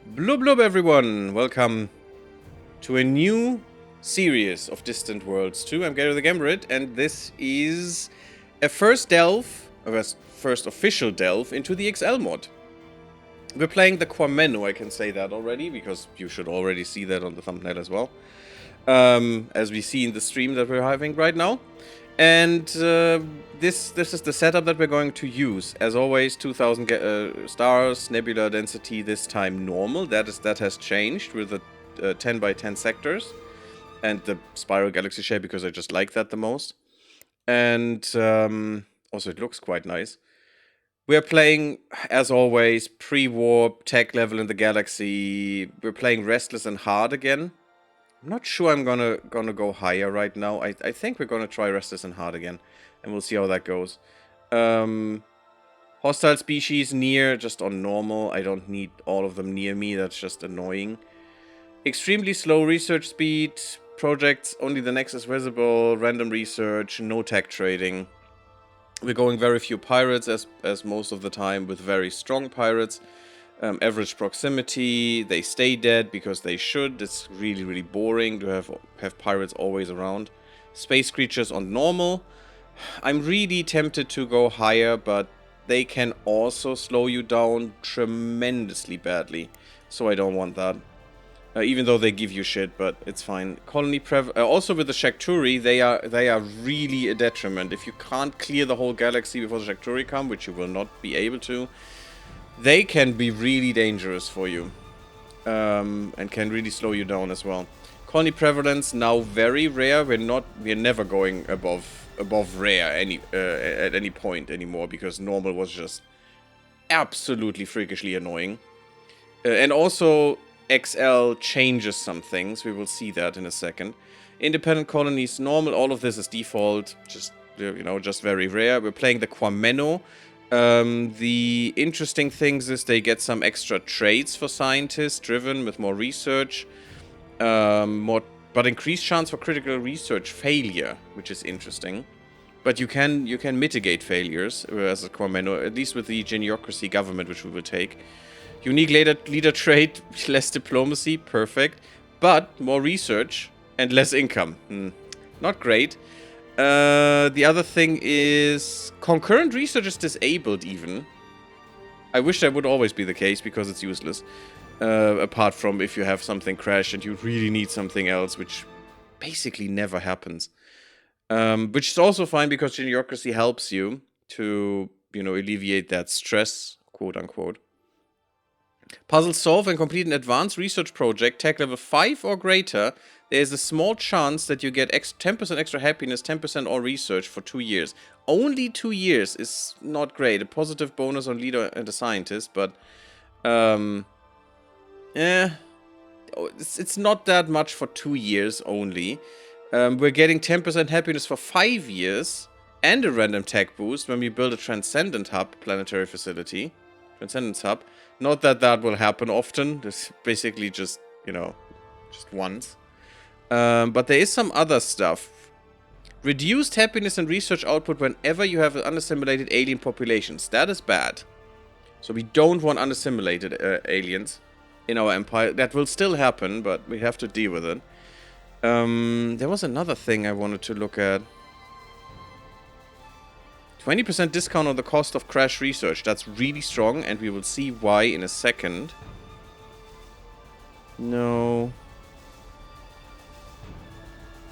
Blub blub everyone! Welcome to a new series of Distant Worlds 2. I'm GaryTheGammarid, and this is a first official delve into the XL mod. We're playing the Quameno, I can say that already, because you should already see that on the thumbnail as well. As we see in the stream that we're having right now. And this is the setup that we're going to use. As always, 2000 stars, nebula density, this time normal. That has changed with the 10 by 10 sectors. And the spiral galaxy shape, because I just like that the most. And also it looks quite nice. We're playing, as always, pre-warp, tech level in the galaxy. We're playing Restless and Hard again. I'm not sure I'm gonna go higher right now. I think we're gonna try Restless and Hard again, and we'll see how that goes. Hostile species near, just on normal. I don't need all of them near me. That's just annoying. Extremely slow research speed. Projects only the nexus visible. Random research. No tech trading. We're going very few pirates as most of the time, with very strong pirates. Average proximity, they stay dead because they should. It's really, really boring to have pirates always around. Space creatures on normal. I'm really tempted to go higher, but they can also slow you down tremendously badly. So I don't want that. Even though they give you shit, but it's fine. Colony also with the Shakturi, they are really a detriment. If you can't clear the whole galaxy before the Shakturi come, which you will not be able to, they can be really dangerous for you, and can really slow you down as well. Colony prevalence now very rare. We're never going above rare at any point anymore, because normal was just absolutely freakishly annoying. And also XL changes some things. We will see that in a second. Independent colonies normal. All of this is default. Just just very rare. We're playing the Quameno. The interesting things is they get some extra traits for scientists, driven with more research, but increased chance for critical research failure, which is interesting. But you can mitigate failures as a Quameno, at least with the geniocracy government, which we will take. Unique leader trait, less diplomacy, perfect, but more research and less income. Not great. The other thing is concurrent research is disabled even. I wish that would always be the case, because it's useless. Apart from if you have something crash and you really need something else, which basically never happens. Which is also fine, because geniocracy helps you to, alleviate that stress, quote unquote. Puzzle solve and complete an advanced research project, tech level 5 or greater. There's a small chance that you get 10% extra happiness, 10% all research for 2 years. Only 2 years is not great. A positive bonus on leader and a scientist, but it's not that much for 2 years only. We're getting 10% happiness for 5 years and a random tech boost when we build a Transcendent Hub planetary facility. Transcendence Hub. Not that that will happen often. This basically just, just once. But there is some other stuff. Reduced happiness and research output whenever you have unassimilated alien populations. That is bad. So we don't want unassimilated aliens in our empire. That will still happen, but we have to deal with it. There was another thing I wanted to look at. 20% discount on the cost of crash research. That's really strong, and we will see why in a second. No.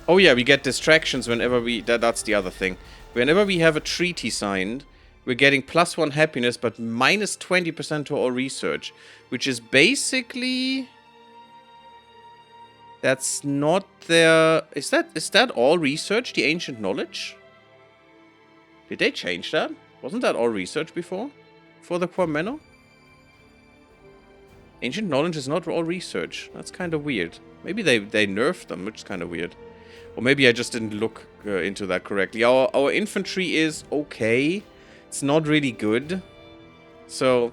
Oh yeah, we get distractions whenever we... That's the other thing. Whenever we have a treaty signed, we're getting +1 happiness, but minus 20% to all research. Which is basically... That's not their... Is that all research? The ancient knowledge? Did they change that? Wasn't that all research before? For the Quameno? Ancient knowledge is not all research. That's kind of weird. Maybe they nerfed them, which is kind of weird. Or maybe I just didn't look into that correctly. Our infantry is okay. It's not really good. So,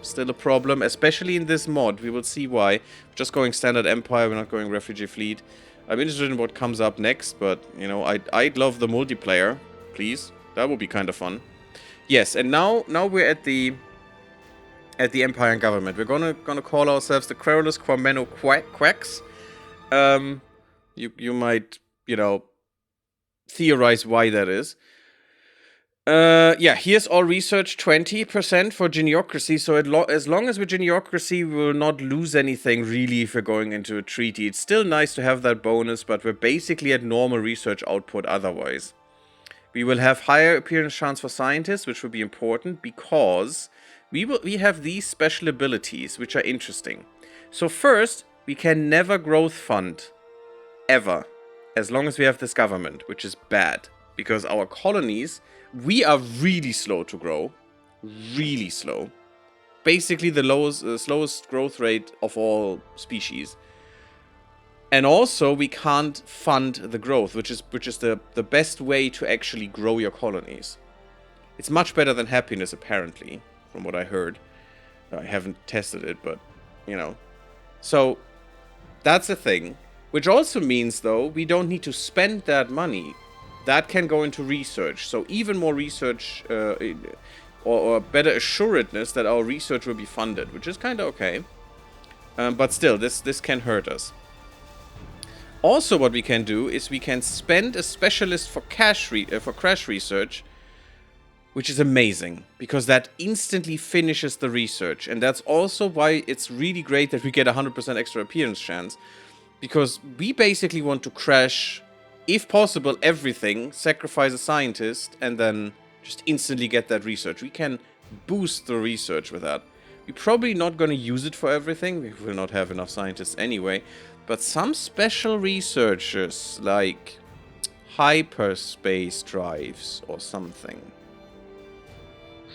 still a problem. Especially in this mod. We will see why. Just going standard empire. We're not going refugee fleet. I'm interested in what comes up next. But, I'd love the multiplayer. Please. That would be kind of fun. Yes, and now we're at the at the Empire and Government. We're gonna call ourselves the QuerulousQuamenoQuaks. You might, theorize why that is. Yeah, here's all research, 20% for geniocracy. So as long as we're geniocracy, we will not lose anything really if we're going into a treaty. It's still nice to have that bonus, but we're basically at normal research output otherwise. We will have higher appearance chance for scientists, which will be important because we have these special abilities, which are interesting. So first, we can never growth fund, ever, as long as we have this government, which is bad because our colonies, we are really slow to grow, really slow. Basically, the slowest growth rate of all species. And also, we can't fund the growth, which is the best way to actually grow your colonies. It's much better than happiness, apparently, from what I heard. I haven't tested it, but, So, that's a thing. Which also means, though, we don't need to spend that money. That can go into research. So, even more research, or better assuredness that our research will be funded, which is kind of okay. But still, this can hurt us. Also, what we can do is we can spend a specialist for crash research, which is amazing, because that instantly finishes the research. And that's also why it's really great that we get 100% extra appearance chance, because we basically want to crash, if possible, everything, sacrifice a scientist, and then just instantly get that research. We can boost the research with that. We're probably not going to use it for everything. We will not have enough scientists anyway. But some special researchers, like hyperspace drives or something.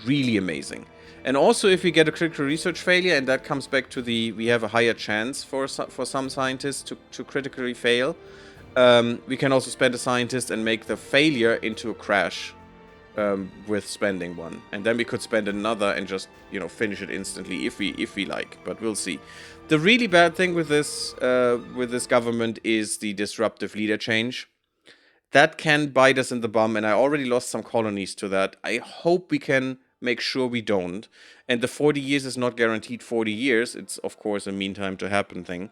Really amazing. And also, if we get a critical research failure, and that comes back to we have a higher chance for some scientists to critically fail, we can also spend a scientist and make the failure into a crash with spending one. And then we could spend another and just, finish it instantly if we like. But we'll see. The really bad thing with this government is the disruptive leader change. That can bite us in the bum, and I already lost some colonies to that. I hope we can make sure we don't. And the 40 years is not guaranteed 40 years. It's, of course, a meantime to happen thing.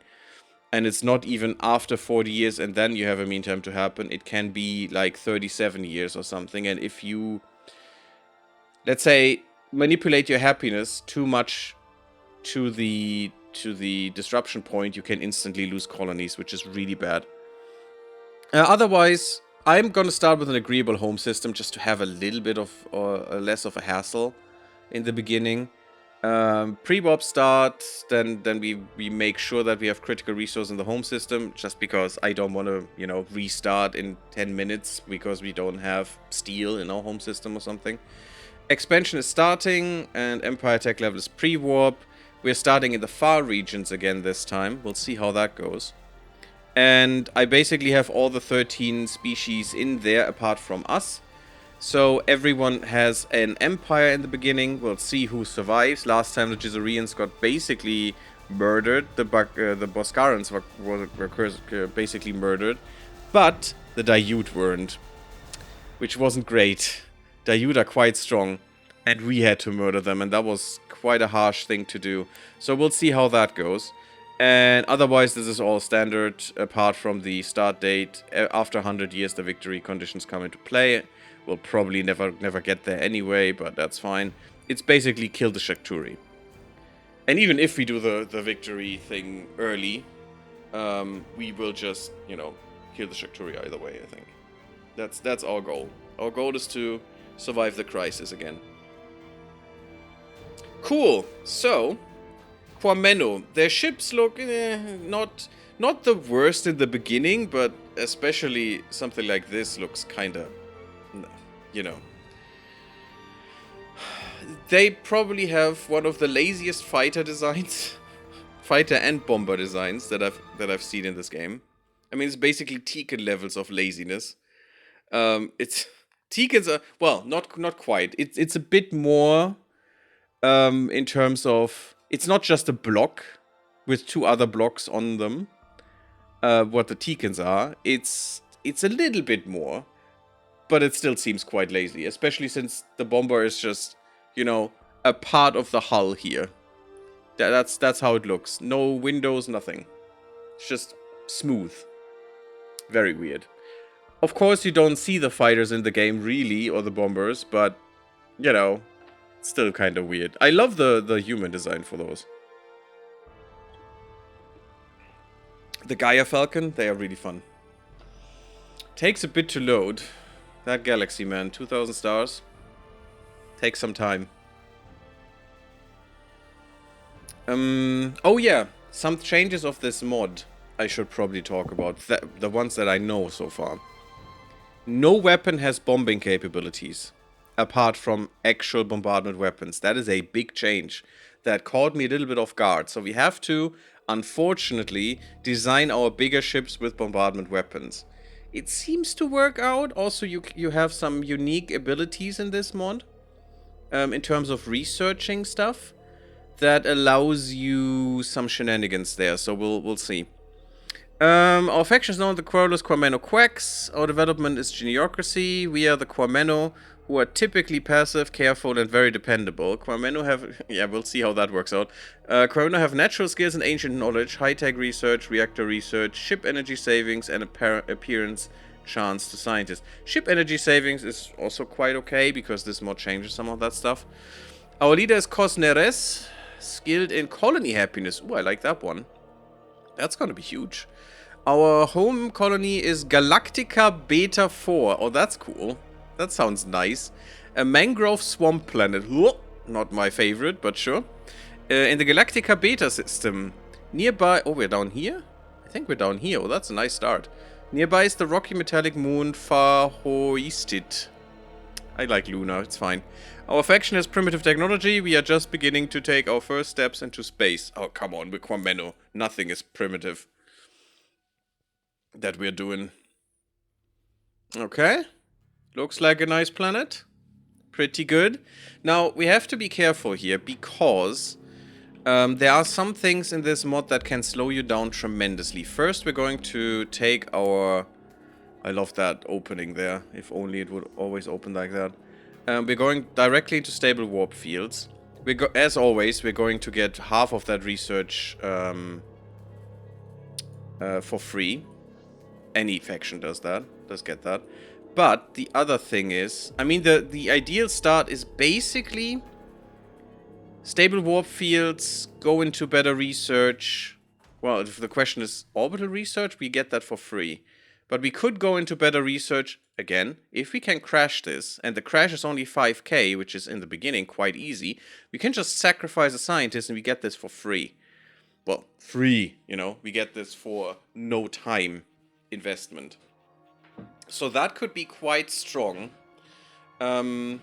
And it's not even after 40 years and then you have a meantime to happen. It can be like 37 years or something. And if you, let's say, manipulate your happiness too much to the disruption point, you can instantly lose colonies, which is really bad. Otherwise, I'm going to start with an agreeable home system just to have a little bit of, or less of a hassle in the beginning. Pre-warp start, then we make sure that we have critical resource in the home system, just because I don't want to, restart in 10 minutes because we don't have steel in our home system or something. Expansion is starting, and Empire Tech level is pre-warp. We're starting in the far regions again this time. We'll see how that goes. And I basically have all the 13 species in there apart from us. So everyone has an empire in the beginning. We'll see who survives. Last time the Gizzerians got basically murdered. The Boscarans were basically murdered. But the Daiute weren't. Which wasn't great. Daiute are quite strong. And we had to murder them. And that was quite a harsh thing to do. So we'll see how that goes. And otherwise, this is all standard, apart from the start date. After 100 years, the victory conditions come into play. We'll probably never get there anyway, but that's fine. It's basically kill the Shakturi. And even if we do the victory thing early, we will just, kill the Shakturi either way, I think. That's our goal. Our goal is to survive the crisis again. Cool. So, Quameno. Their ships look not the worst in the beginning, but especially something like this looks kind of, They probably have one of the laziest fighter designs, fighter and bomber designs that I've seen in this game. I mean, it's basically Tekken levels of laziness. Tekkens are, well, not quite. It's a bit more in terms of, it's not just a block with two other blocks on them. What the Tekkens are, it's a little bit more, but it still seems quite lazy, especially since the bomber is just, a part of the hull here. That's how it looks. No windows, nothing. It's just smooth. Very weird. Of course, you don't see the fighters in the game, really, or the bombers, but, you know, still kind of weird. I love the human design for those. The Gaia Falcon, they are really fun. Takes a bit to load. That galaxy, man. 2,000 stars. Takes some time. Oh yeah, some changes of this mod I should probably talk about. The ones that I know so far. No weapon has bombing capabilities, apart from actual bombardment weapons. That is a big change that caught me a little bit off guard. So we have to, unfortunately, design our bigger ships with bombardment weapons. It seems to work out. Also, you have some unique abilities in this mod, in terms of researching stuff, that allows you some shenanigans there. So we'll see. Our faction is known as the QuerulousQuamenoQuaks. Our development is Geniocracy. We are the Quameno, who are typically passive, careful, and very dependable. Quameno have... yeah, we'll see how that works out. Quameno have natural skills and ancient knowledge, high-tech research, reactor research, ship energy savings, and appearance chance to scientists. Ship energy savings is also quite okay, because this mod changes some of that stuff. Our leader is Cosneres, skilled in colony happiness. Ooh, I like that one. That's gonna be huge. Our home colony is Galactica Beta 4. Oh, that's cool. That sounds nice. A mangrove swamp planet. Not my favorite, but sure. In the Galactica Beta system. Nearby... oh, we're down here? I think we're down here. Oh, that's a nice start. Nearby is the rocky metallic moon Fahoistit. I like Luna, it's fine. Our faction has primitive technology. We are just beginning to take our first steps into space. Oh, come on, we're Quameno. Nothing is primitive that we're doing. Okay. Looks like a nice planet. Pretty good. Now, we have to be careful here, because there are some things in this mod that can slow you down tremendously. First, we're going to take our... I love that opening there. If only it would always open like that. We're going directly into stable warp fields. As always, we're going to get half of that research for free. Any faction does get that. But the other thing is, I mean, the ideal start is basically stable warp fields, go into better research. Well, if the question is orbital research, we get that for free. But we could go into better research, again, if we can crash this, and the crash is only 5k, which is in the beginning quite easy, we can just sacrifice a scientist and we get this for free. Well, free, you know, we get this for no time investment. So that could be quite strong. And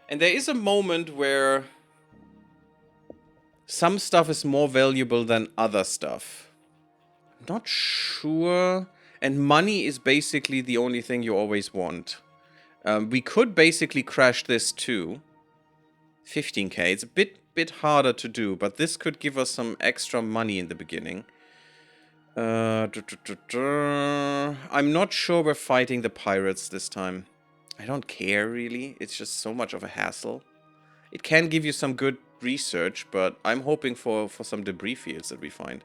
there is a moment where some stuff is more valuable than other stuff. Not sure. And money is basically the only thing you always want. We could basically crash this too. 15k. It's a bit harder to do, but this could give us some extra money in the beginning. I'm not sure we're fighting the pirates this time. I don't care, really. It's just so much of a hassle. It can give you some good research, but I'm hoping for some debris fields that we find.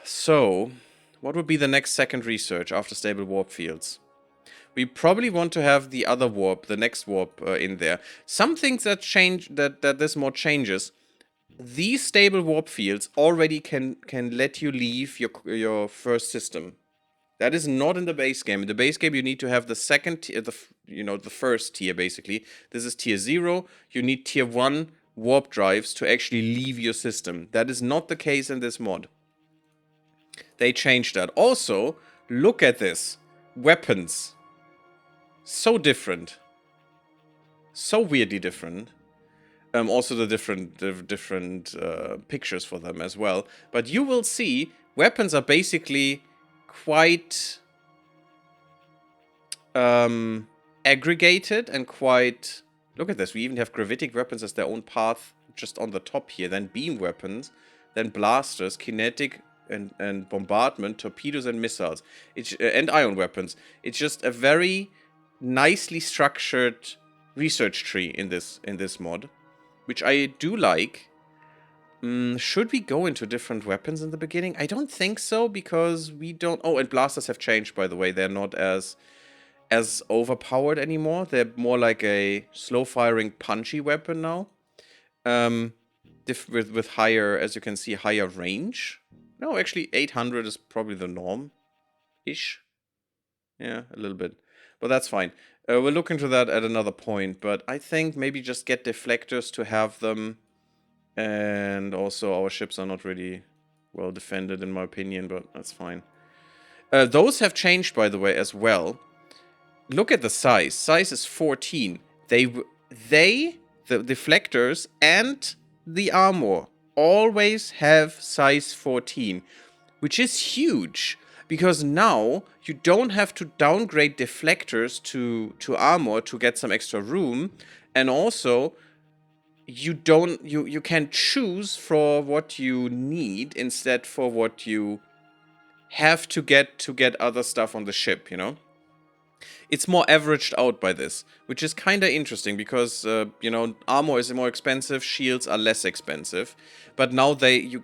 So, what would be the next second research after stable warp fields? We probably want to have the other warp, the next warp in there. Some things that change, that this mod changes. These stable warp fields already can let you leave your first system. That is not in the base game. In the base game, you need to have the second tier, the first tier, basically. This is tier 0. You need tier 1 warp drives to actually leave your system. That is not the case in this mod. They changed that. Also, look at this. Weapons. So different. So weirdly different. Also the different pictures for them as well. But you will see, weapons are basically quite aggregated and quite... Look at this, we even have gravitic weapons as their own path just on the top here. Then beam weapons, then blasters, kinetic and bombardment, torpedoes and missiles, and ion weapons. It's just a very nicely structured research tree in this mod. which I do like. Should we go into different weapons in the beginning? I don't think so, because we don't... Oh, and blasters have changed, by the way. They're not as overpowered anymore. They're more like a slow-firing, punchy weapon now. With higher, as you can see, higher range. No, actually, 800 is probably the norm-ish. Yeah, a little bit. But that's fine. We'll look into that at another point. But I think maybe just get deflectors to have them. And also, our ships are not really well defended, in my opinion, but that's fine. Those have changed, by the way, as well. Look at the size. Size is 14. The deflectors and the armor always have size 14, which is huge, because now you don't have to downgrade deflectors to armor to get some extra room, and also you can choose for what you need instead for what you have to get other stuff on the ship, you know? It's more averaged out by this, which is kind of interesting because, you know, armor is more expensive, shields are less expensive, but now they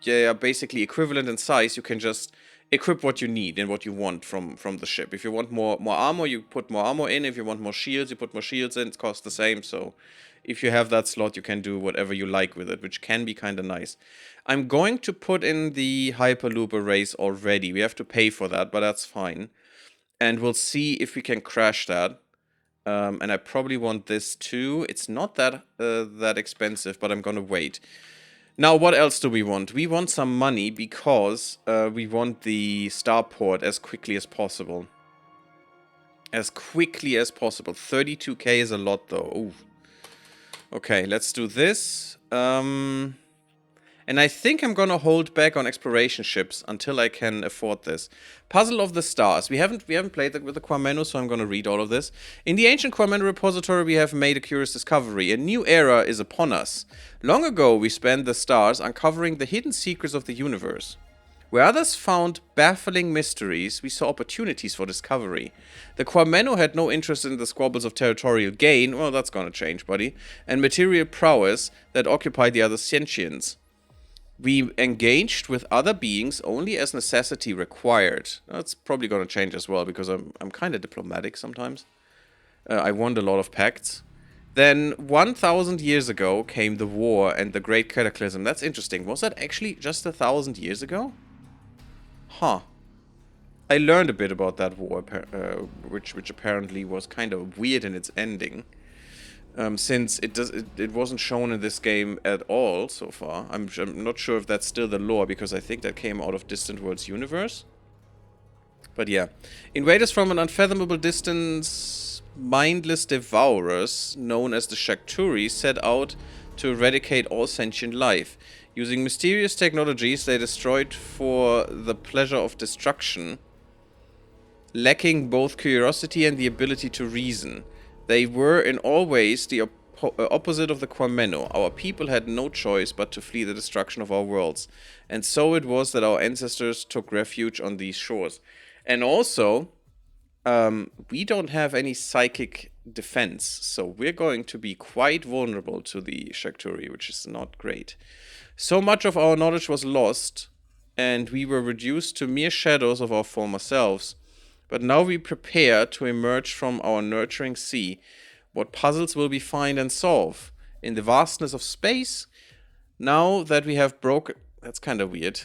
are basically equivalent in size. You can just equip what you need and what you want from the ship. If you want more armor, you put more armor in. If you want more shields, you put more shields in. It costs the same, so if you have that slot, you can do whatever you like with it, which can be kind of nice. I'm going to put in the Hyperloop arrays already. We have to pay for that, but that's fine. And we'll see if we can crash that. And I probably want this too. It's not that expensive, but I'm gonna wait. Now, what else do we want? We want some money because we want the starport as quickly as possible. As quickly as possible. 32k is a lot, though. Ooh. Okay, let's do this. And I think I'm gonna hold back on exploration ships until I can afford this. Puzzle of the Stars. We haven't played that with the Quamenu, so I'm gonna read all of this. In the ancient Quamenu repository, we have made a curious discovery. A new era is upon us. Long ago, we spent the stars uncovering the hidden secrets of the universe. Where others found baffling mysteries, we saw opportunities for discovery. The Quamenu had no interest in the squabbles of territorial gain, well, that's gonna change, buddy, and material prowess that occupied the other sentients. We engaged with other beings only as necessity required. That's probably gonna change as well, because I'm kind of diplomatic sometimes. I want a lot of pacts. Then 1,000 years ago came the war and the Great Cataclysm. That's interesting. Was that actually just 1,000 years ago? Huh. I learned a bit about that war, which apparently was kind of weird in its ending. Since it wasn't shown in this game at all so far. I'm not sure if that's still the lore, because I think that came out of Distant Worlds universe. But yeah. Invaders from an unfathomable distance, mindless devourers, known as the Shakturi, set out to eradicate all sentient life. Using mysterious technologies they destroyed for the pleasure of destruction, lacking both curiosity and the ability to reason. They were in all ways the opposite of the Quamenu. Our people had no choice but to flee the destruction of our worlds. And so it was that our ancestors took refuge on these shores. And also, we don't have any psychic defense, so we're going to be quite vulnerable to the Shakturi, which is not great. So much of our knowledge was lost, and we were reduced to mere shadows of our former selves. But now we prepare to emerge from our nurturing sea. What puzzles will we find and solve? In the vastness of space? Now that we have broken... That's kind of weird.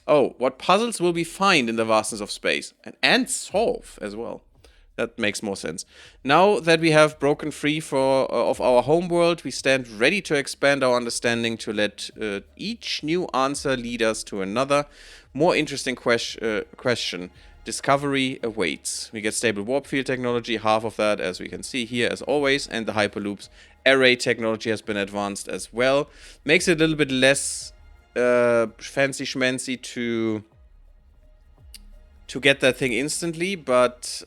Oh, what puzzles will we find in the vastness of space? And solve as well. That makes more sense. Now that we have broken free of our homeworld, we stand ready to expand our understanding to let each new answer lead us to another, more interesting question. Discovery awaits. We get stable warp field technology, half of that, as we can see here, as always, and the Hyperloops array technology has been advanced as well. Makes it a little bit less fancy schmancy to get that thing instantly, but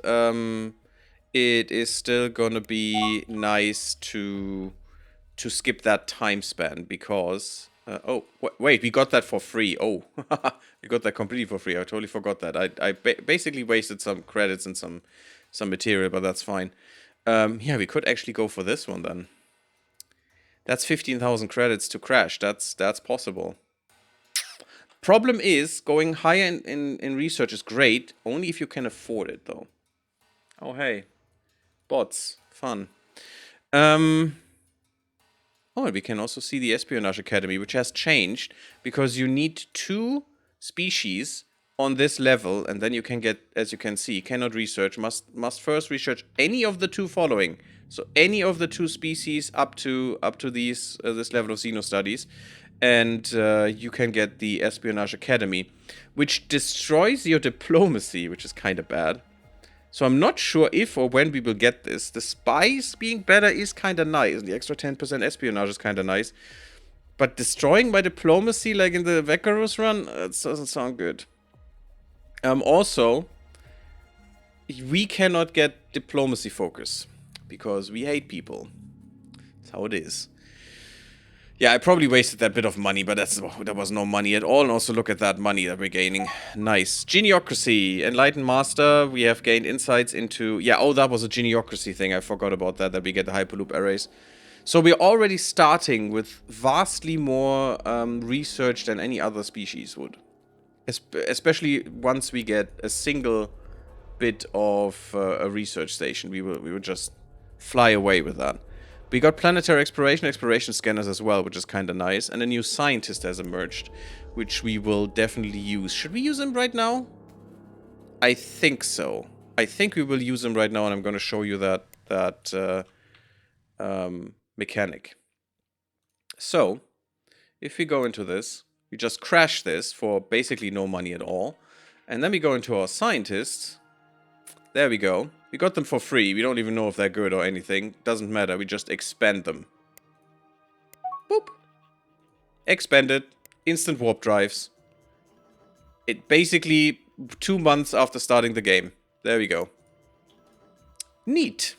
it is still gonna be nice to skip that time span, because oh wait, we got that for free. Oh, we got that completely for free. I totally forgot that. I basically wasted some credits and some material, but that's fine. Yeah, we could actually go for this one then. That's 15,000 credits to crash. That's possible. Problem is, going higher in research is great, only if you can afford it, though. Oh, hey. Bots. Fun. Oh, and we can also see the Espionage Academy, which has changed, because you need 2 species on this level, and then you can get, as you can see, cannot research, must first research any of the 2 following. So any of the 2 species up to these this level of Xeno studies, and you can get the Espionage Academy, which destroys your diplomacy, which is kind of bad. So I'm not sure if or when we will get this. The spies being better is kind of nice. The extra 10% espionage is kind of nice. But destroying my diplomacy like in the Vacarus run, it doesn't sound good. Also, we cannot get diplomacy focus because we hate people. That's how it is. Yeah, I probably wasted that bit of money, but that was no money at all. And also look at that money that we're gaining. Nice. Geniocracy. Enlightened Master. We have gained insights into... Yeah, oh, that was a geniocracy thing. I forgot about that we get the Hyperloop arrays. So we're already starting with vastly more research than any other species would. Especially once we get a single bit of a research station. We will just fly away with that. We got planetary exploration scanners as well, which is kind of nice. And a new scientist has emerged, which we will definitely use. Should we use him right now? I think so. I think we will use him right now, and I'm going to show you that mechanic. So, if we go into this, we just crash this for basically no money at all. And then we go into our scientists. There we go. We got them for free. We don't even know if they're good or anything. Doesn't matter. We just expand them. Boop. Expanded. Instant warp drives. It basically 2 months after starting the game. There we go. Neat.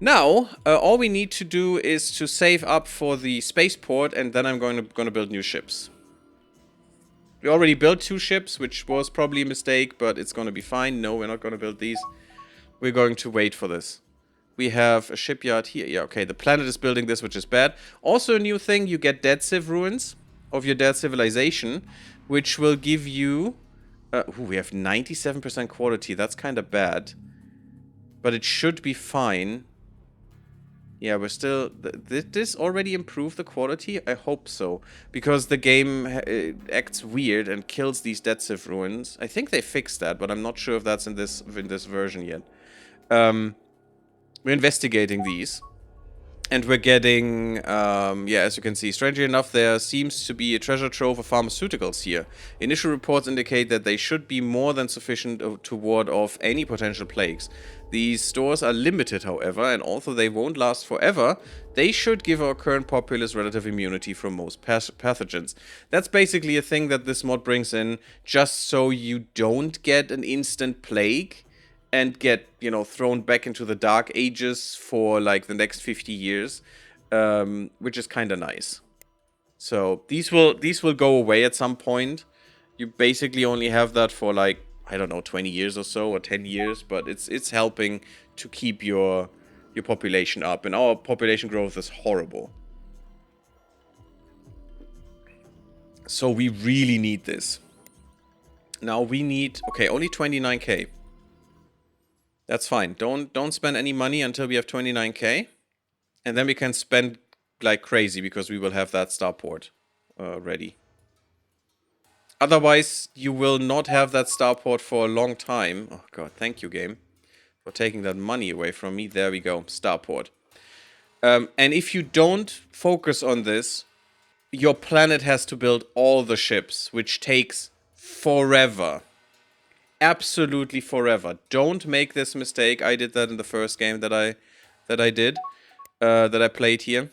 Now, all we need to do is to save up for the spaceport, and then I'm going to build new ships. We already built 2 ships, which was probably a mistake, but it's going to be fine. No, we're not going to build these. We're going to wait for this. We have a shipyard here. Yeah, okay, the planet is building this, which is bad. Also a new thing, you get dead civ ruins of your dead civilization, which will give you... we have 97% quality. That's kind of bad. But it should be fine. Yeah, we're still... Did this already improve the quality? I hope so. Because the game acts weird and kills these dead civ ruins. I think they fixed that, but I'm not sure if that's in this version yet. We're investigating these. And we're getting, yeah, as you can see, strangely enough, there seems to be a treasure trove of pharmaceuticals here. Initial reports indicate that they should be more than sufficient to ward off any potential plagues. These stores are limited, however, and although they won't last forever, they should give our current populace relative immunity from most pathogens. That's basically a thing that this mod brings in, just so you don't get an instant plague and get, you know, thrown back into the dark ages for like the next 50 years, which is kind of nice. So these will go away at some point. You basically only have that for like, I don't know, 20 years or so, or 10 years, but it's helping to keep your population up, and our population growth is horrible. So we really need this. Now we need, okay, only 29k. That's fine. Don't spend any money until we have 29k. And then we can spend like crazy because we will have that starport ready. Otherwise, you will not have that starport for a long time. Oh god, thank you, game, for taking that money away from me. There we go, starport. And if you don't focus on this, your planet has to build all the ships, which takes forever. Absolutely forever. Don't make this mistake. I did that in the first game that I played here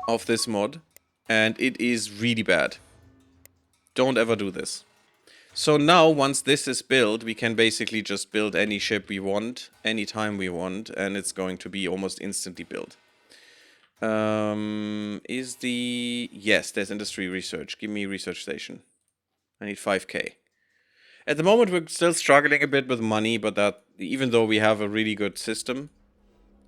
of this mod, and it is really bad. Don't ever do this. So now, once this is built, we can basically just build any ship we want, anytime we want, and it's going to be almost instantly built. Yes, there's industry research. Give me research station. I need 5k. At the moment, we're still struggling a bit with money, but that even though we have a really good system,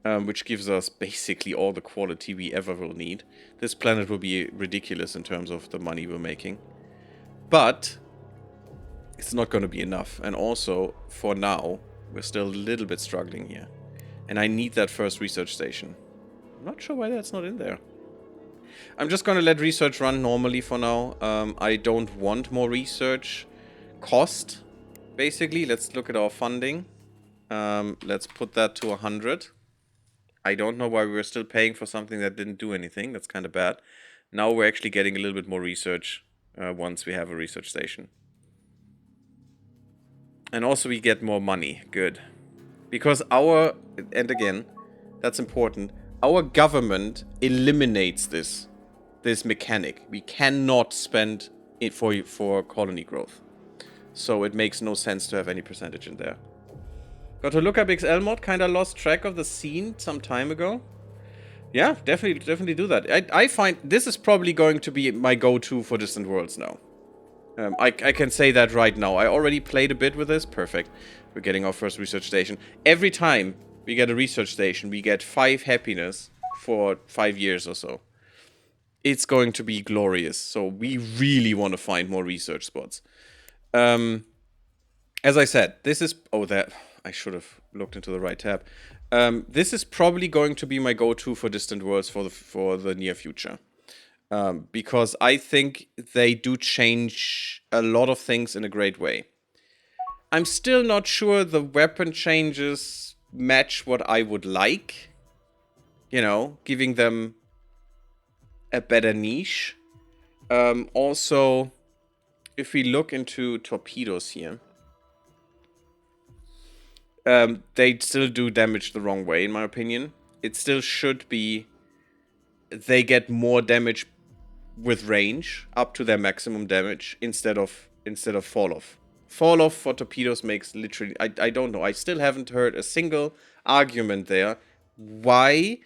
which gives us basically all the quality we ever will need, this planet will be ridiculous in terms of the money we're making. But it's not going to be enough. And also, for now, we're still a little bit struggling here. And I need that first research station. I'm not sure why that's not in there. I'm just going to let research run normally for now. I don't want more research cost, basically. Let's look at our funding. Let's put that to 100. I don't know why we were still paying for something that didn't do anything. That's kind of bad. Now we're actually getting a little bit more research once we have a research station. And also we get more money. Good. Because our... And again, that's important. Our government eliminates this mechanic. We cannot spend it for colony growth. So it makes no sense to have any percentage in there. Got to look up XL mod. Kinda lost track of the scene some time ago. Yeah, definitely do that. I find this is probably going to be my go-to for Distant Worlds now. I can say that right now. I already played a bit with this. Perfect. We're getting our first research station. Every time we get a research station, we get 5 happiness for 5 years or so. It's going to be glorious. So we really want to find more research spots. As I said, this is... Oh, that... I should have looked into the right tab. This is probably going to be my go-to for Distant Worlds for the near future. Because I think they do change a lot of things in a great way. I'm still not sure the weapon changes match what I would like. You know, giving them a better niche. Also, if we look into torpedoes here, they still do damage the wrong way, in my opinion. It still should be... They get more damage with range, up to their maximum damage, instead of fall off. Fall off for torpedoes makes literally... I don't know. I still haven't heard a single argument there why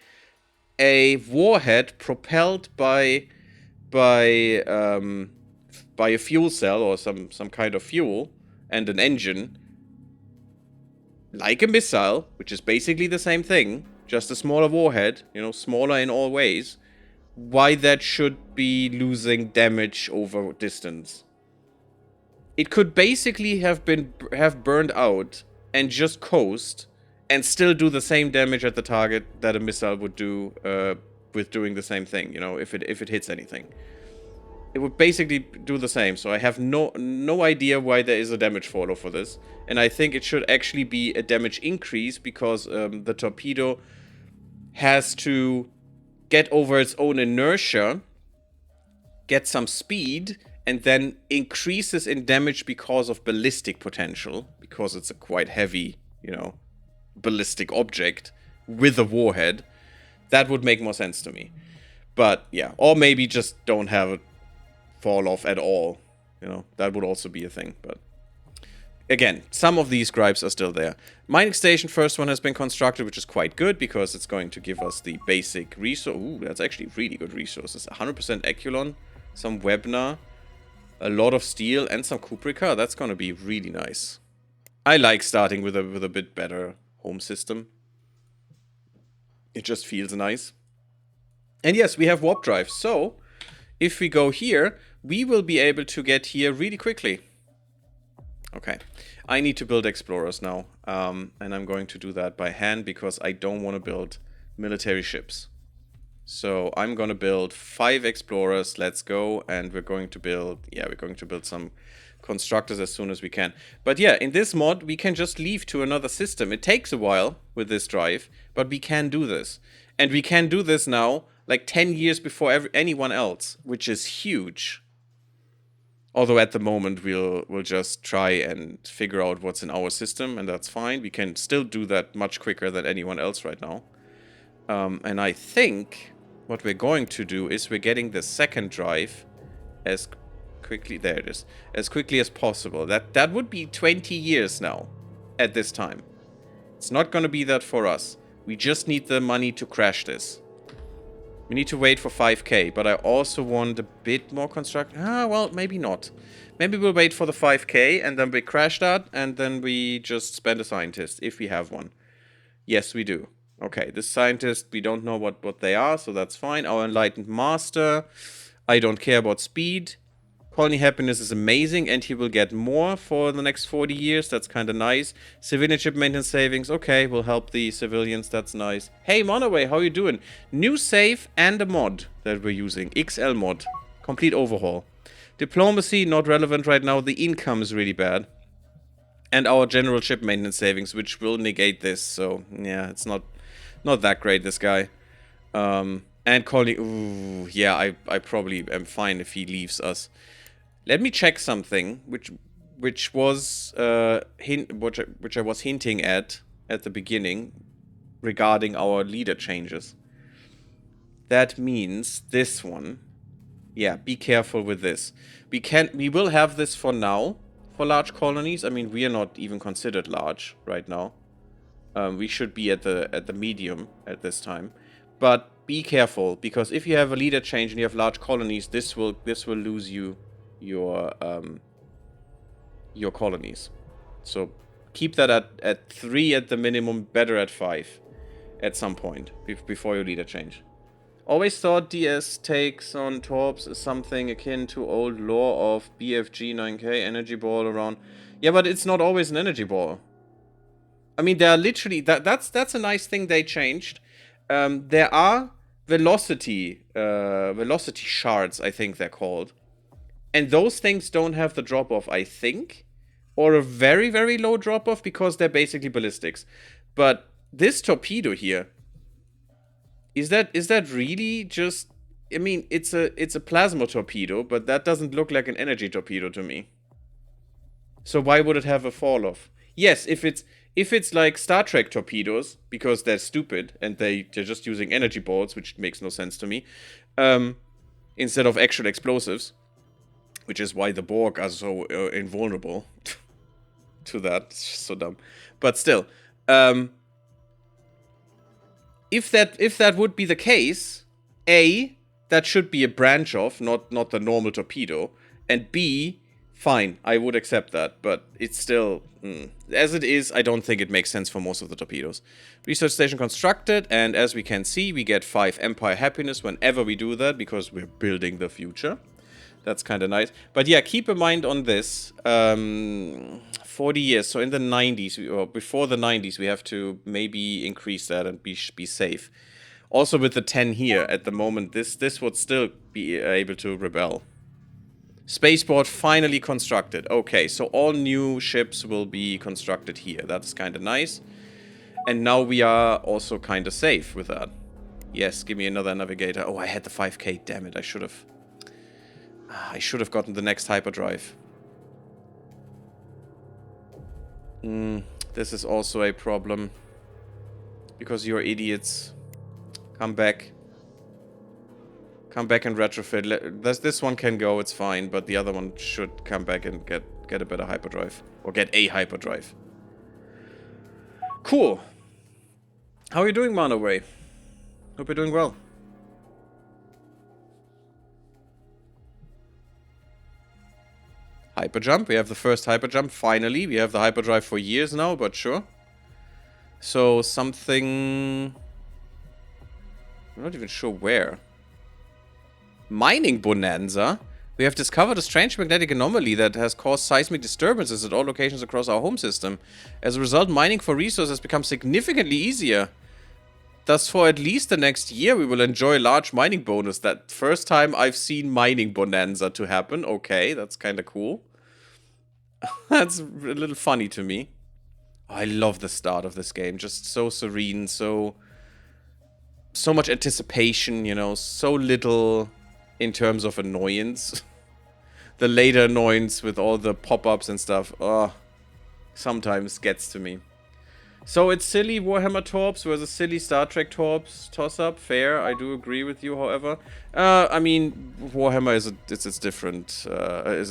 a warhead propelled by a fuel cell or some kind of fuel and an engine, like a missile, which is basically the same thing, just a smaller warhead, you know, smaller in all ways, why that should be losing damage over distance. It could basically have burned out and just coast and still do the same damage at the target that a missile would do with doing the same thing, you know, if it hits anything. It would basically do the same, so I have no idea why there is a damage fall-off for this. And I think it should actually be a damage increase, because the torpedo has to get over its own inertia, get some speed, and then increases in damage because of ballistic potential, because it's a quite heavy, you know, ballistic object with a warhead. That would make more sense to me. But, yeah, or maybe just don't have it fall off at all, you know, that would also be a thing. But again, some of these gripes are still there. Mining station, first one has been constructed, which is quite good because it's going to give us the basic resource. Ooh, that's actually really good resources. 100% Eculon, some Webner, a lot of steel, and some Cuprica. That's going to be really nice. I like starting with a bit better home system. It just feels nice. And yes, we have warp drive, so if we go here, we will be able to get here really quickly. Okay, I need to build explorers now, and I'm going to do that by hand because I don't want to build military ships. So I'm going to build 5 explorers, let's go, and we're going to build some constructors as soon as we can. But yeah, in this mod, we can just leave to another system. It takes a while with this drive, but we can do this. And we can do this now, like 10 years before anyone else, which is huge. Although at the moment we'll just try and figure out what's in our system, and that's fine. We can still do that much quicker than anyone else right now. And I think what we're going to do is we're getting the second drive as quickly... There it is. As quickly as possible. That would be 20 years now at this time. It's not going to be that for us. We just need the money to crash this. We need to wait for 5k, but I also want a bit more construction. Well, maybe not. Maybe we'll wait for the 5k and then we crash that and then we just spend a scientist if we have one. Yes, we do. Okay, this scientist, we don't know what they are, so that's fine. Our enlightened master, I don't care about speed. Colony happiness is amazing, and he will get more for the next 40 years. That's kind of nice. Civilian ship maintenance savings. Okay, will help the civilians. That's nice. Hey, Monaway, how you doing? New save and a mod that we're using. XL mod. Complete overhaul. Diplomacy, not relevant right now. The income is really bad. And our general ship maintenance savings, which will negate this. So, yeah, it's not that great, this guy. And Colony... Ooh, yeah, I probably am fine if he leaves us. Let me check something, which was which I was hinting at the beginning regarding our leader changes. That means this one. Yeah, be careful with this. We will have this for now for large colonies. I mean, we are not even considered large right now. We should be at the medium at this time, but be careful because if you have a leader change and you have large colonies, this will lose you your colonies. So keep that at 3 at the minimum, better at 5 at some point before your leader change. Always thought DS takes on torps is something akin to old lore of BFG 9K energy ball around. Yeah, but it's not always an energy ball. I mean, there are literally that's a nice thing they changed. There are velocity shards, I think they're called. And those things don't have the drop-off, I think. Or a very, very low drop-off because they're basically ballistics. But this torpedo here, is that really just... I mean, it's a plasma torpedo, but that doesn't look like an energy torpedo to me. So why would it have a fall-off? Yes, if it's like Star Trek torpedoes, because they're stupid, and they're just using energy balls, which makes no sense to me, instead of actual explosives. Which is why the Borg are so invulnerable to that. It's just so dumb. But still, if that would be the case, A, that should be a branch of, not the normal torpedo, and B, fine, I would accept that, but it's still, as it is, I don't think it makes sense for most of the torpedoes. Research station constructed, and as we can see, we get 5 Empire happiness whenever we do that, because we're building the future. That's kind of nice. But yeah, keep in mind on this, 40 years, so in the 90s, or before the 90s, we have to maybe increase that and be safe. Also with the 10 here, at the moment, this would still be able to rebel. Spaceport finally constructed. Okay, so all new ships will be constructed here. That's kind of nice. And now we are also kind of safe with that. Yes, give me another navigator. Oh, I had the 5k, damn it, I should have gotten the next hyperdrive. This is also a problem. Because you're idiots. Come back. Come back and retrofit. This one can go, it's fine. But the other one should come back and get a better hyperdrive. Or get a hyperdrive. Cool. How are you doing, Manaway? Hope you're doing well. Hyperjump. We have the first hyperjump, finally. We have the hyperdrive for years now, but sure. So, something... I'm not even sure where. Mining bonanza? We have discovered a strange magnetic anomaly that has caused seismic disturbances at all locations across our home system. As a result, mining for resources has become significantly easier. Thus, for at least the next year, we will enjoy large mining bonus. That first time I've seen mining bonanza to happen. Okay, that's kind of cool. That's a little funny to me. Oh, I love the start of this game. Just so serene, so much anticipation, you know, so little in terms of annoyance. The later annoyance with all the pop-ups and stuff, sometimes gets to me. So it's silly Warhammer Torps versus silly Star Trek Torps toss-up. Fair, I do agree with you, however. I mean, Warhammer is a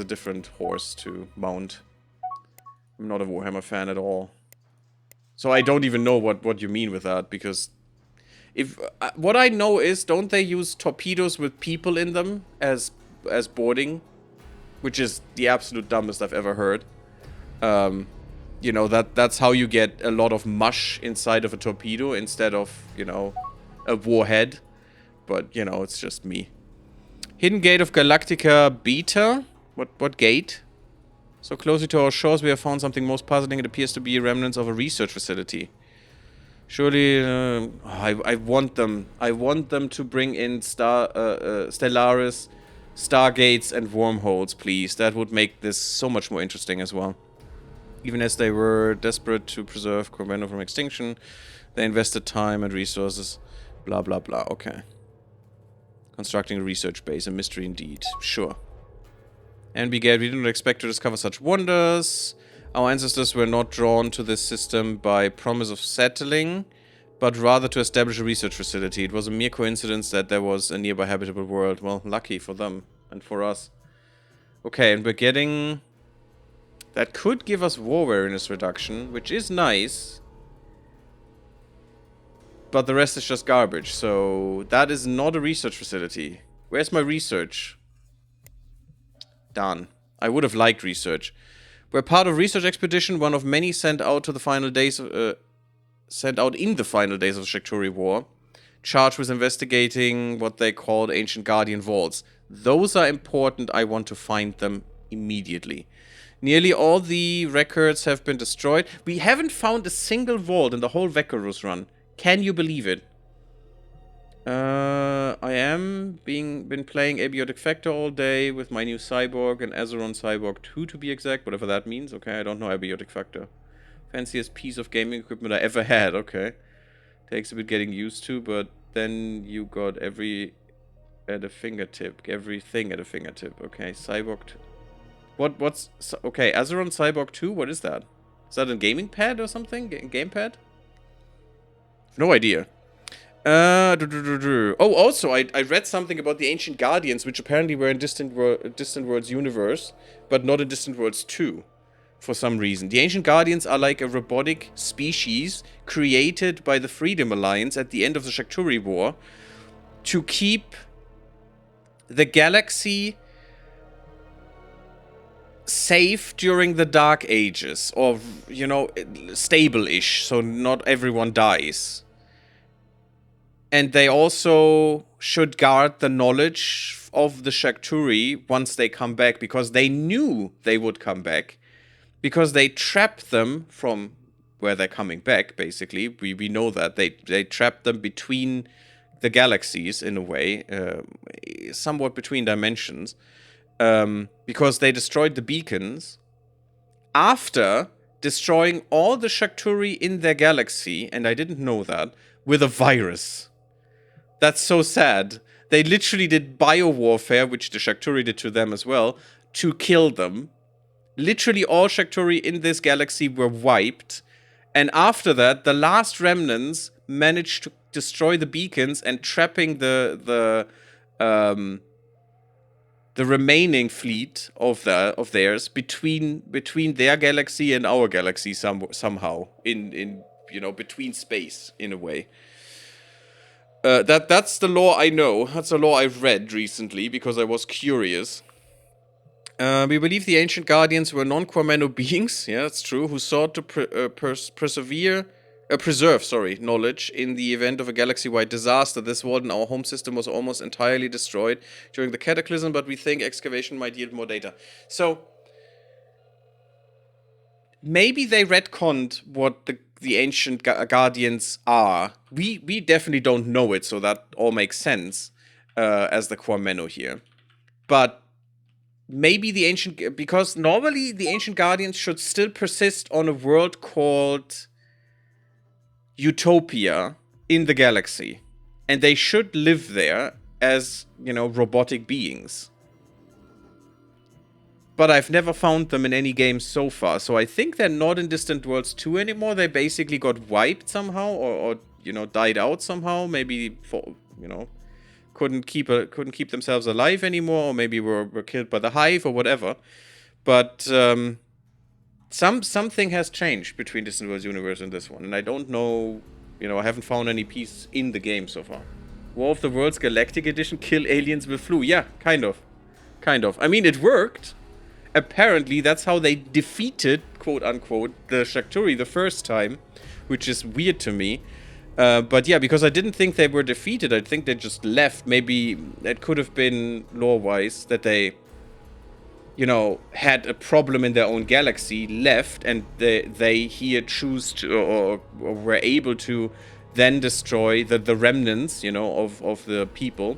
different horse to mount. I'm not a Warhammer fan at all. So I don't even know what you mean with that, because if what I know is, don't they use torpedoes with people in them as boarding which is the absolute dumbest I've ever heard. You know, that's how you get a lot of mush inside of a torpedo instead of, you know, a warhead. But, you know, it's just me. Hidden Gate of Galactica Beta? What gate? So closer to our shores, we have found something most puzzling. It appears to be remnants of a research facility. Surely, I want them. I want them to bring in Stellaris, Stargates, and wormholes, please. That would make this so much more interesting as well. Even as they were desperate to preserve Quameno from extinction, they invested time and resources. Blah, blah, blah. Okay. Constructing a research base. A mystery indeed. Sure. And we didn't expect to discover such wonders. Our ancestors were not drawn to this system by promise of settling, but rather to establish a research facility. It was a mere coincidence that there was a nearby habitable world. Well, lucky for them and for us. Okay, and we're getting... That could give us war weariness reduction, which is nice. But the rest is just garbage, so that is not a research facility. Where's my research? Done. I would have liked research. We're part of research expedition, one of many sent out to the final days sent out in the final days of the Shakturi War, charged with investigating what they called Ancient Guardian Vaults. Those are important. I want to find them immediately. Nearly all the records have been destroyed. We haven't found a single vault in the whole Vekarus run. Can you believe it? I am been playing Abiotic Factor all day with my new Cyborg and Azeron Cyborg 2 to be exact, whatever that means. Okay, I don't know Abiotic Factor. Fanciest piece of gaming equipment I ever had. Okay, takes a bit getting used to, but then you got everything at a fingertip. Okay, Cyborg. What's okay? Azeron Cyborg 2. What is that? Is that a gaming pad or something? Gamepad? No idea. Oh, also, I read something about the Ancient Guardians, which apparently were in Distant Worlds universe, but not in Distant Worlds 2, for some reason. The Ancient Guardians are like a robotic species created by the Freedom Alliance at the end of the Shakturi War to keep the galaxy safe during the Dark Ages, or, you know, stable-ish, so not everyone dies. And they also should guard the knowledge of the Shakturi once they come back, because they knew they would come back. Because they trapped them from where they're coming back, basically. We know that. They trapped them between the galaxies, in a way. Somewhat between dimensions. Because they destroyed the beacons. After destroying all the Shakturi in their galaxy, and I didn't know that, with a virus. That's so sad. They literally did biowarfare, which the Shakturi did to them as well, to kill them. Literally all Shakturi in this galaxy were wiped. And after that, the last remnants managed to destroy the beacons and trapping the remaining fleet of theirs between their galaxy and our galaxy somehow. In you know, between space, in a way. That's the lore I know. That's the lore I've read recently because I was curious. We believe the Ancient Guardians were non-Quameno beings, yeah, that's true, who sought to preserve knowledge in the event of a galaxy-wide disaster. This world in our home system was almost entirely destroyed during the Cataclysm, but we think excavation might yield more data. So, maybe they retconned what the Ancient Guardians are. We definitely don't know it, so that all makes sense as the Quameno here. But maybe the Ancient... Because normally the Ancient Guardians should still persist on a world called Utopia in the galaxy. And they should live there as, you know, robotic beings. But I've never found them in any game so far. So I think they're not in Distant Worlds 2 anymore. They basically got wiped somehow, or you know, died out somehow. Maybe for, you know, couldn't keep themselves alive anymore, or maybe were killed by the Hive or whatever. But something has changed between Distant Worlds universe and this one, and I don't know. You know, I haven't found any piece in the game so far. War of the Worlds Galactic Edition: Kill aliens with flu. Yeah, kind of. I mean, it worked. apparently that's how they defeated, quote-unquote, the Shakturi the first time, which is weird to me. But yeah, because I didn't think they were defeated, I think they just left. Maybe it could have been lore-wise that they, you know, had a problem in their own galaxy, left, and they here choose to, or were able to then destroy the remnants, you know, of the people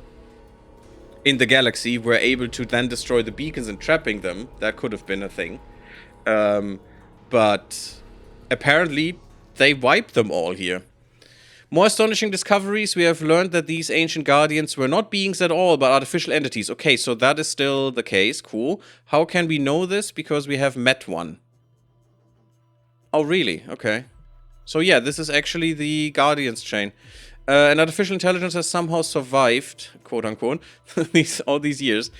in the galaxy, were able to then destroy the beacons and trapping them. That could have been a thing. But apparently they wiped them all here. More astonishing discoveries. We have learned that these ancient guardians were not beings at all, but artificial entities. Okay, so that is still the case. Cool. How can we know this? Because we have met one. Oh, really? Okay. So yeah, this is actually the Guardians chain. An artificial intelligence has somehow survived, quote-unquote, all these years.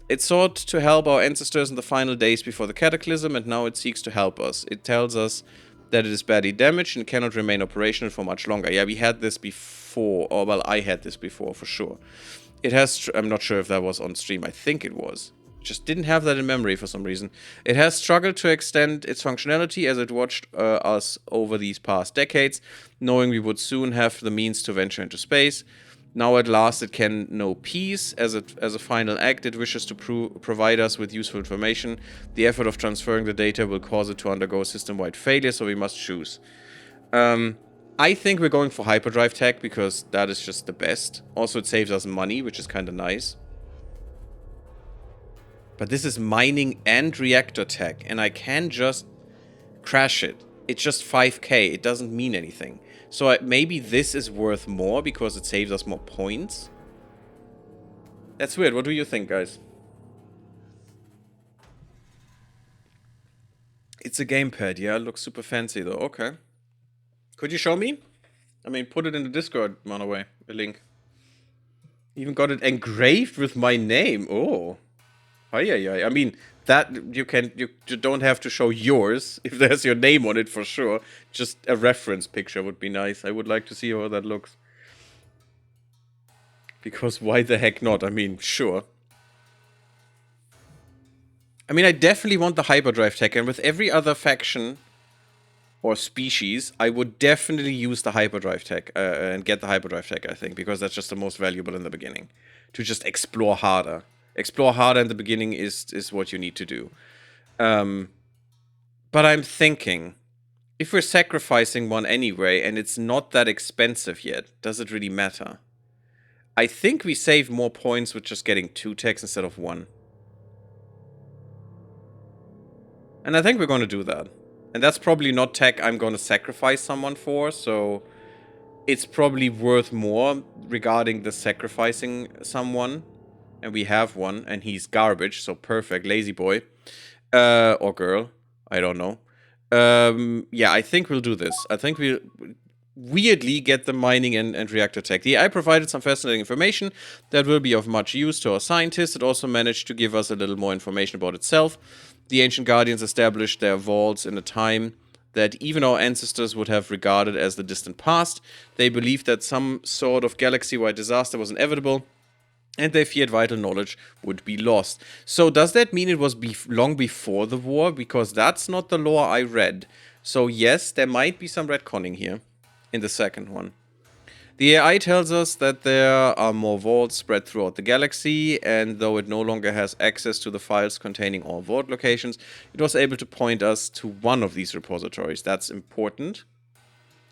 It sought to help our ancestors in the final days before the cataclysm, and now it seeks to help us. It tells us that it is badly damaged and cannot remain operational for much longer. Yeah, we had this before. Or, well, I had this before, for sure. It has... I'm not sure if that was on stream. I think it was. Just didn't have that in memory for some reason. It has struggled to extend its functionality as it watched us over these past decades, knowing we would soon have the means to venture into space. Now at last it can know peace. As a final act, it wishes to provide us with useful information. The effort of transferring the data will cause it to undergo system-wide failure, so we must choose. I think we're going for hyperdrive tech because that is just the best. Also, it saves us money, which is kind of nice. But this is mining and reactor tech, and I can just crash it. It's just 5k, it doesn't mean anything. So maybe this is worth more because it saves us more points? That's weird. What do you think, guys? It's a gamepad, yeah? It looks super fancy, though. Okay. Could you show me? I mean, put it in the Discord, Runaway. A link. Even got it engraved with my name. Oh. I mean, that you don't have to show yours if there's your name on it for sure. Just a reference picture would be nice. I would like to see how that looks. Because why the heck not? I mean, sure. I mean, I definitely want the hyperdrive tech, and with every other faction or species, I would definitely use the hyperdrive tech and get the hyperdrive tech, I think, because that's just the most valuable in the beginning. To just explore harder. Explore harder in the beginning is what you need to do. But I'm thinking, if we're sacrificing one anyway, and it's not that expensive yet, does it really matter? I think we save more points with just getting 2 techs instead of 1. And I think we're going to do that. And that's probably not tech I'm going to sacrifice someone for, so it's probably worth more regarding the sacrificing someone. And we have one, and he's garbage, so perfect, lazy boy. Or girl, I don't know. Yeah, I think we'll do this. I think we'll weirdly get the mining and reactor tech. The AI provided some fascinating information that will be of much use to our scientists. It also managed to give us a little more information about itself. The ancient guardians established their vaults in a time that even our ancestors would have regarded as the distant past. They believed that some sort of galaxy-wide disaster was inevitable, and they feared vital knowledge would be lost. So does that mean it was long before the war? Because that's not the lore I read. So yes, there might be some retconning here in the second one. The AI tells us that there are more vaults spread throughout the galaxy, and though it no longer has access to the files containing all vault locations, it was able to point us to one of these repositories. That's important.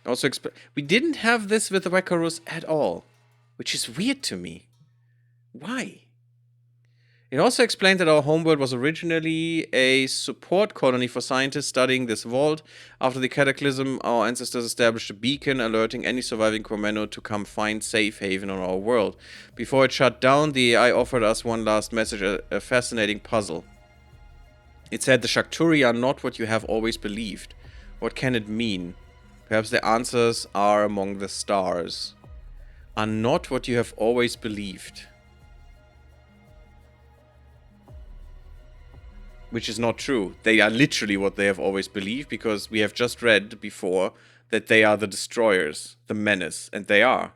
Also, we didn't have this with the Wekaros at all, which is weird to me. Why? It also explained that our homeworld was originally a support colony for scientists studying this vault. After the cataclysm, our ancestors established a beacon alerting any surviving Quameno to come find safe haven on our world. Before it shut down, the AI offered us one last message, a fascinating puzzle. It said the Shakturi are not what you have always believed. What can it mean? Perhaps the answers are among the stars. Are not what you have always believed. Which is not true. They are literally what they have always believed, because we have just read before that they are the destroyers, the menace, and they are.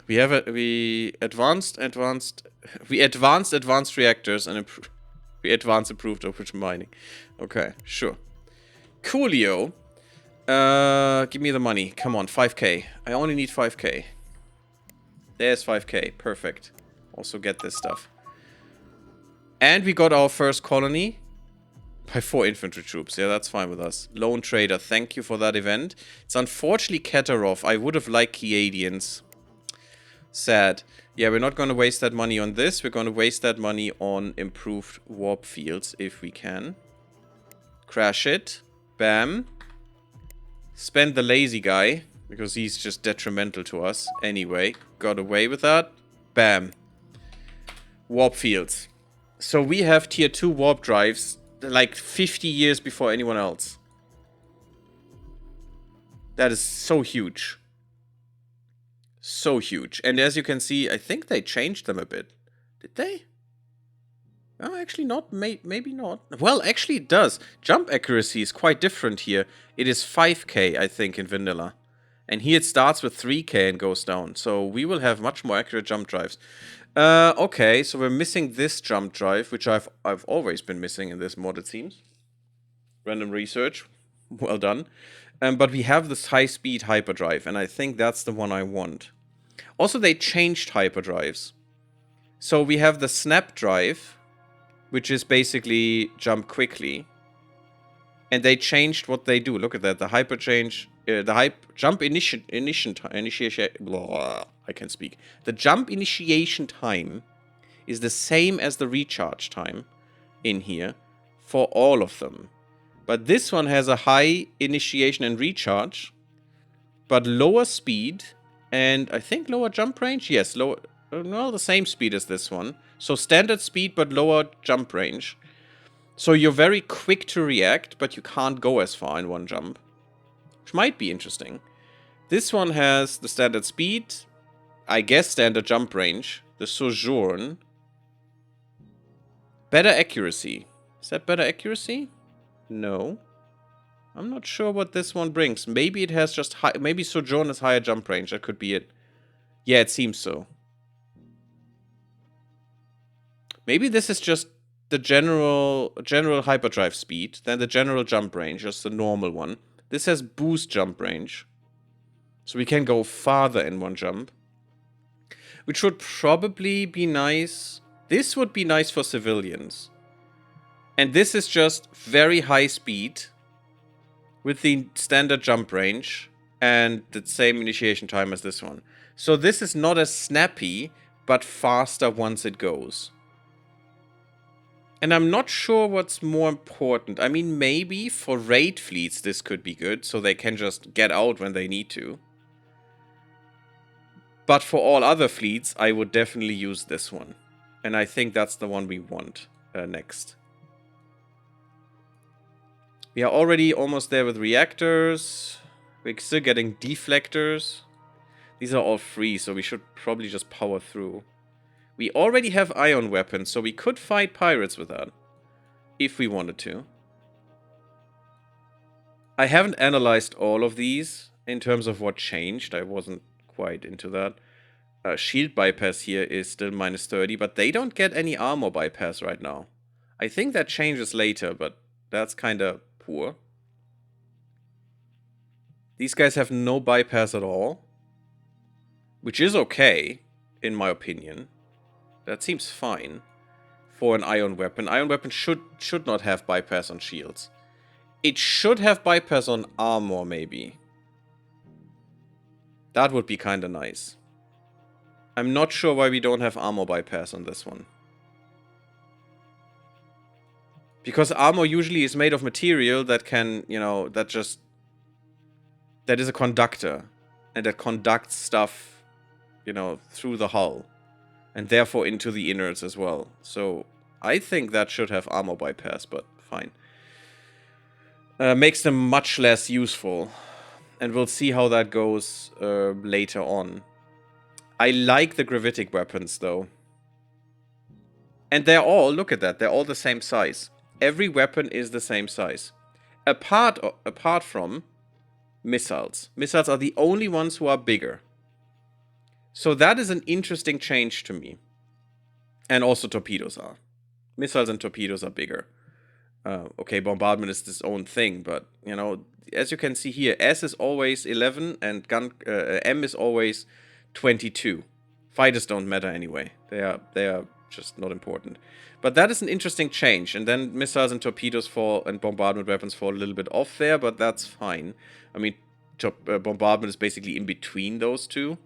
We advanced advanced reactors and We advanced improved operation mining. Okay, sure. Coolio. Give me the money. Come on, 5k. I only need 5k. There's 5k. Perfect. Also get this stuff. And we got our first colony. By 4 infantry troops. Yeah, that's fine with us. Lone Trader, thank you for that event. It's unfortunately Katarov. I would have liked Kiadians. Sad. Yeah, we're not going to waste that money on this. We're going to waste that money on improved warp fields if we can. Crash it. Bam. Spend the lazy guy, because he's just detrimental to us. Anyway, got away with that. Bam. Warp fields. So we have tier 2 warp drives like 50 years before anyone else. That is so huge. So huge. And as you can see, I think they changed them a bit. Did they? Oh, actually not. Maybe not. Well, actually it does. Jump accuracy is quite different here. It is 5k, I think, in vanilla. And here it starts with 3k and goes down. So we will have much more accurate jump drives. Okay, so we're missing this jump drive, which I've always been missing in this mod, it seems. Random research. Well done. But we have this high-speed hyperdrive, and I think that's the one I want. Also, they changed hyperdrives. So we have the snap drive, which is basically jump quickly. And they changed what they do. Look at that. The hyper change... jump initiation blah, I can speak. The jump initiation time is the same as the recharge time in here for all of them. But this one has a high initiation and recharge, but lower speed and I think lower jump range. Yes, lower. Well, the same speed as this one. So standard speed, but lower jump range. So you're very quick to react, but you can't go as far in one jump. Which might be interesting. This one has the standard speed, I guess standard jump range, the Sojourn. Better accuracy. Is that better accuracy? No. I'm not sure what this one brings. Maybe it has just high... Maybe Sojourn has higher jump range. That could be it. Yeah, it seems so. Maybe this is just the general hyperdrive speed, then the general jump range, just the normal one. This has boost jump range. So we can go farther in one jump. Which would probably be nice. This would be nice for civilians. And this is just very high speed with the standard jump range and the same initiation time as this one. So this is not as snappy, but faster once it goes. And I'm not sure what's more important. I mean, maybe for raid fleets this could be good, so they can just get out when they need to. But for all other fleets, I would definitely use this one. And I think that's the one we want next. We are already almost there with reactors. We're still getting deflectors. These are all free, so we should probably just power through. We already have ion weapons, so we could fight pirates with that. If we wanted to. I haven't analyzed all of these in terms of what changed. I wasn't quite into that. Shield bypass here is still minus 30, but they don't get any armor bypass right now. I think that changes later, but that's kind of poor. These guys have no bypass at all. Which is okay, in my opinion. That seems fine for an ion weapon. Ion weapon should not have bypass on shields. It should have bypass on armor, maybe. That would be kind of nice. I'm not sure why we don't have armor bypass on this one. Because armor usually is made of material that can, you know, that is a conductor. And that conducts stuff, you know, through the hull. And therefore into the innards as well. So I think that should have armor bypass, but fine. Makes them much less useful. And we'll see how that goes later on. I like the gravitic weapons though. And they're all, look at that, they're all the same size. Every weapon is the same size. Apart from missiles. Missiles are the only ones who are bigger. So that is an interesting change to me. And also torpedoes are. Missiles and torpedoes are bigger. Okay, bombardment is its own thing, but, you know, as you can see here, S is always 11 and M is always 22. Fighters don't matter anyway. They are just not important. But that is an interesting change, and then missiles and torpedoes fall, and bombardment weapons fall a little bit off there, but that's fine. I mean, bombardment is basically in between those two,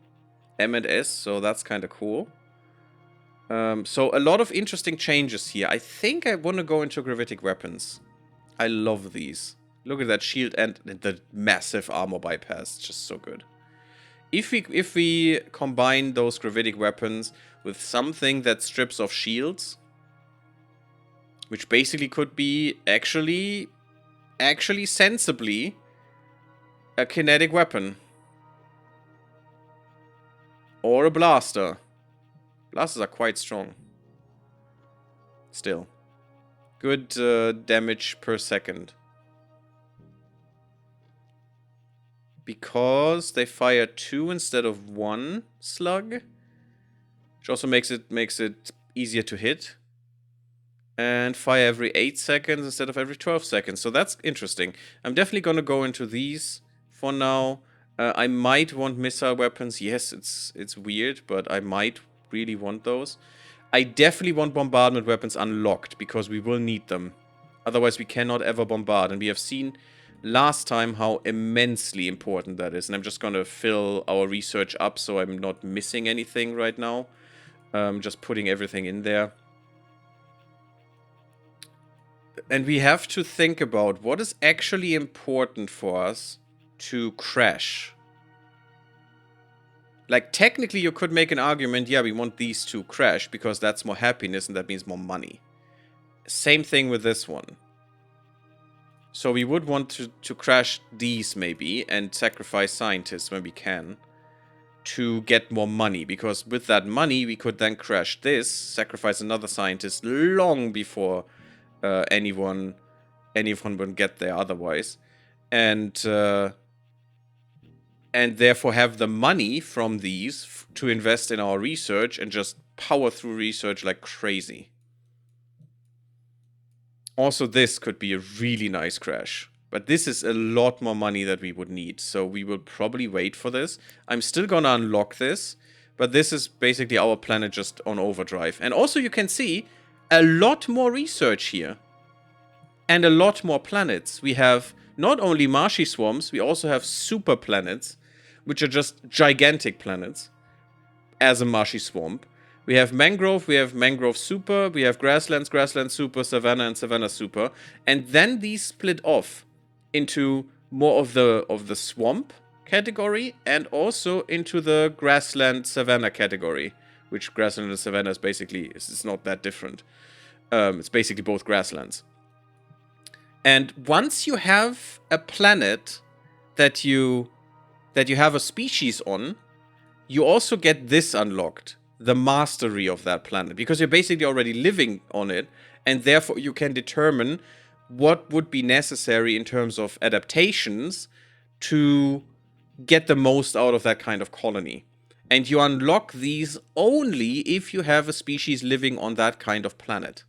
M and S, so that's kind of cool. So a lot of interesting changes here. I think I want to go into gravitic weapons. I love these. Look at that shield and the massive armor bypass. It's just so good. If we combine those gravitic weapons with something that strips off shields, which basically could be actually sensibly a kinetic weapon. Or a blaster. Blasters are quite strong. Still. Good damage per second. Because they fire 2 instead of 1 slug. Which also makes it easier to hit. And fire every 8 seconds instead of every 12 seconds. So that's interesting. I'm definitely going to go into these for now. I might want missile weapons. Yes, it's weird, but I might really want those. I definitely want bombardment weapons unlocked, because we will need them. Otherwise, we cannot ever bombard. And we have seen last time how immensely important that is. And I'm just going to fill our research up so I'm not missing anything right now. Just putting everything in there. And we have to think about what is actually important for us to crash. Like, technically, you could make an argument, yeah, we want these to crash because that's more happiness and that means more money. Same thing with this one. So we would want to crash these, maybe, and sacrifice scientists when we can to get more money. Because with that money, we could then crash this, sacrifice another scientist long before anyone would get there otherwise. And therefore have the money from these to invest in our research and just power through research like crazy. Also, this could be a really nice crash. But this is a lot more money that we would need. So we will probably wait for this. I'm still gonna unlock this. But this is basically our planet just on overdrive. And also you can see a lot more research here. And a lot more planets. We have not only marshy swamps, we also have super planets, which are just gigantic planets, as a marshy swamp. We have mangrove super, we have grasslands super, savanna and savanna super, and then these split off into more of the swamp category and also into the grassland savanna category, which grassland and savanna is basically, it's not that different. It's basically both grasslands. And once you have a planet that you have a species on, you also get this unlocked, the mastery of that planet, because you're basically already living on it, and therefore you can determine what would be necessary in terms of adaptations to get the most out of that kind of colony. And you unlock these only if you have a species living on that kind of planet.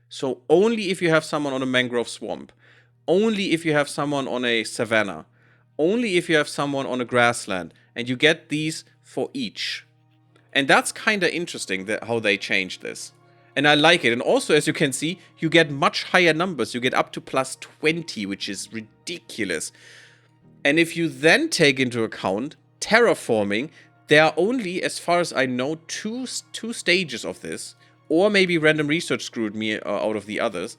So only if you have someone on a mangrove swamp, only if you have someone on a savanna, only if you have someone on a grassland, and you get these for each. And that's kind of interesting how they changed this. And I like it. And also, as you can see, you get much higher numbers. You get up to plus 20, which is ridiculous. And if you then take into account terraforming, there are only, as far as I know, two stages of this. Or maybe random research screwed me out of the others.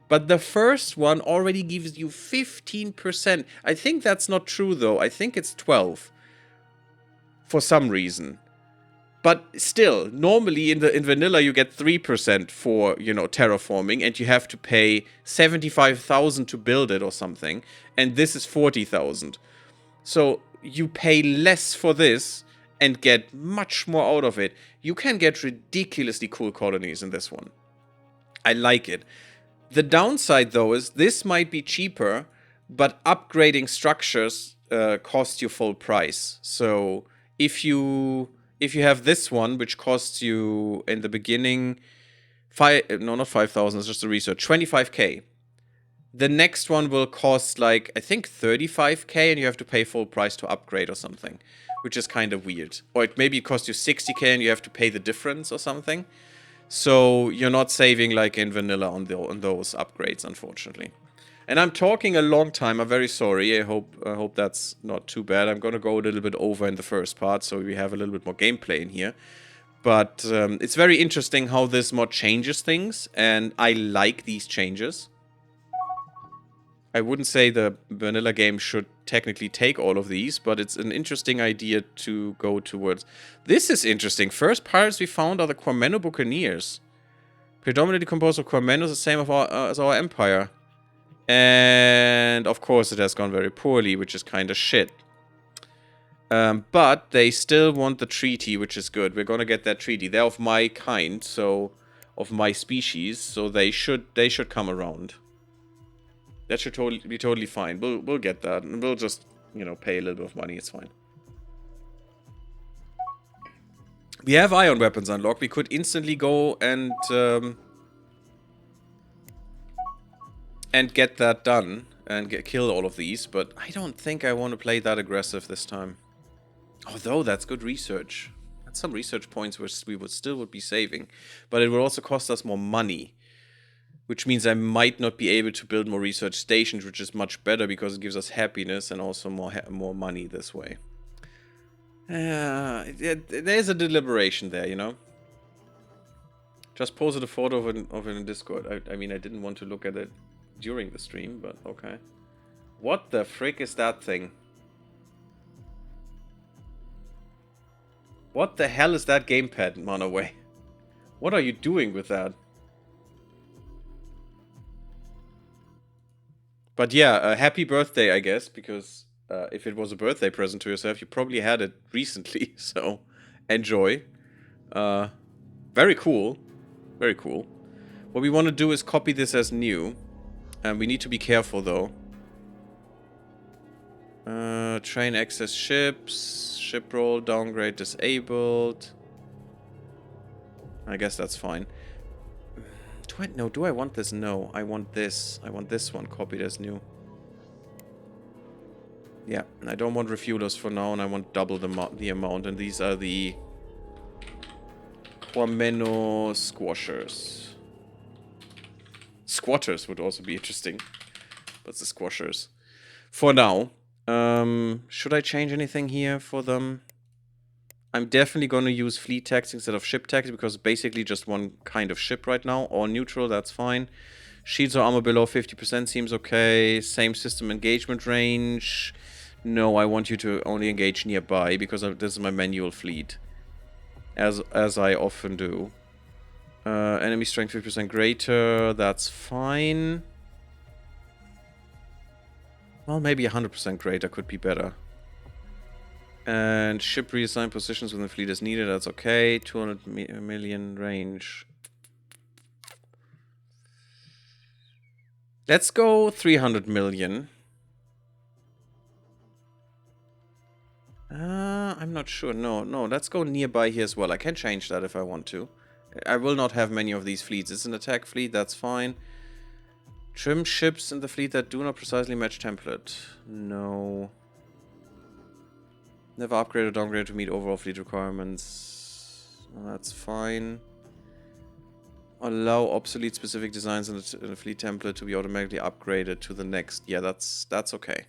But the first one already gives you 15%. I think that's not true, though. I think it's 12. For some reason. But still, normally in vanilla you get 3% for, terraforming, and you have to pay 75,000 to build it or something, and this is 40,000. So you pay less for this and get much more out of it. You can get ridiculously cool colonies in this one. I like it. The downside, though, is this might be cheaper, but upgrading structures cost you full price. So if you have this one, which costs you in the beginning No, not 5,000, it's just the research. 25k. The next one will cost, like, I think 35k, and you have to pay full price to upgrade or something, which is kind of weird. Or maybe it costs you 60k and you have to pay the difference or something. So you're not saving like in vanilla on those upgrades, unfortunately. And I'm talking a long time. I'm very sorry. I hope that's not too bad. I'm gonna go a little bit over in the first part, so we have a little bit more gameplay in here. But it's very interesting how this mod changes things, and I like these changes. I wouldn't say the vanilla game should technically take all of these, but it's an interesting idea to go towards. This is interesting. First pirates we found are the Quameno Buccaneers. Predominantly composed of Quamenos, the same as our empire. And of course it has gone very poorly, which is kind of shit. But they still want the treaty, which is good. We're gonna get that treaty. They're of my kind, so of my species, so they should come around. That should be totally fine. We'll get that, and we'll just, you know, pay a little bit of money. It's fine. We have ion weapons unlocked. We could instantly go and get that done and kill all of these. But I don't think I want to play that aggressive this time. Although that's good research. That's some research points which we would be saving, but it will also cost us more money. Which means I might not be able to build more research stations, which is much better because it gives us happiness and also more money this way. There's a deliberation there, you know. Just posted a photo of it in Discord. I mean, I didn't want to look at it during the stream, but okay. What the frick is that thing? What the hell is that gamepad, Monaway? What are you doing with that? But yeah, happy birthday, I guess, because if it was a birthday present to yourself, you probably had it recently, so enjoy. Very cool. Very cool. What we want to do is copy this as new. And we need to be careful, though. Train access ships. Ship roll, downgrade disabled. I guess that's fine. Do I want this? No, I want this. I want this one copied as new. Yeah, I don't want refuelers for now, and I want double the amount. And these are the Quameno Squashers. Squatters would also be interesting. But the Squashers. For now. Should I change anything here for them? I'm definitely going to use fleet tax instead of ship tax because it's basically just one kind of ship right now. Or neutral, that's fine. Shields or armor below 50% seems okay. Same system engagement range. No, I want you to only engage nearby because this is my manual fleet. As I often do. Enemy strength 50% greater, that's fine. Well, maybe 100% greater could be better. And ship reassign positions when the fleet is needed, that's okay. 200 million range. Let's go 300 million. I'm not sure. No, let's go nearby here as well. I can change that if I want to. I will not have many of these fleets. It's an attack fleet, that's fine. Trim ships in the fleet that do not precisely match template. No. Never upgrade or downgrade to meet overall fleet requirements. That's fine. Allow obsolete specific designs in the fleet template to be automatically upgraded to the next. Yeah, that's okay.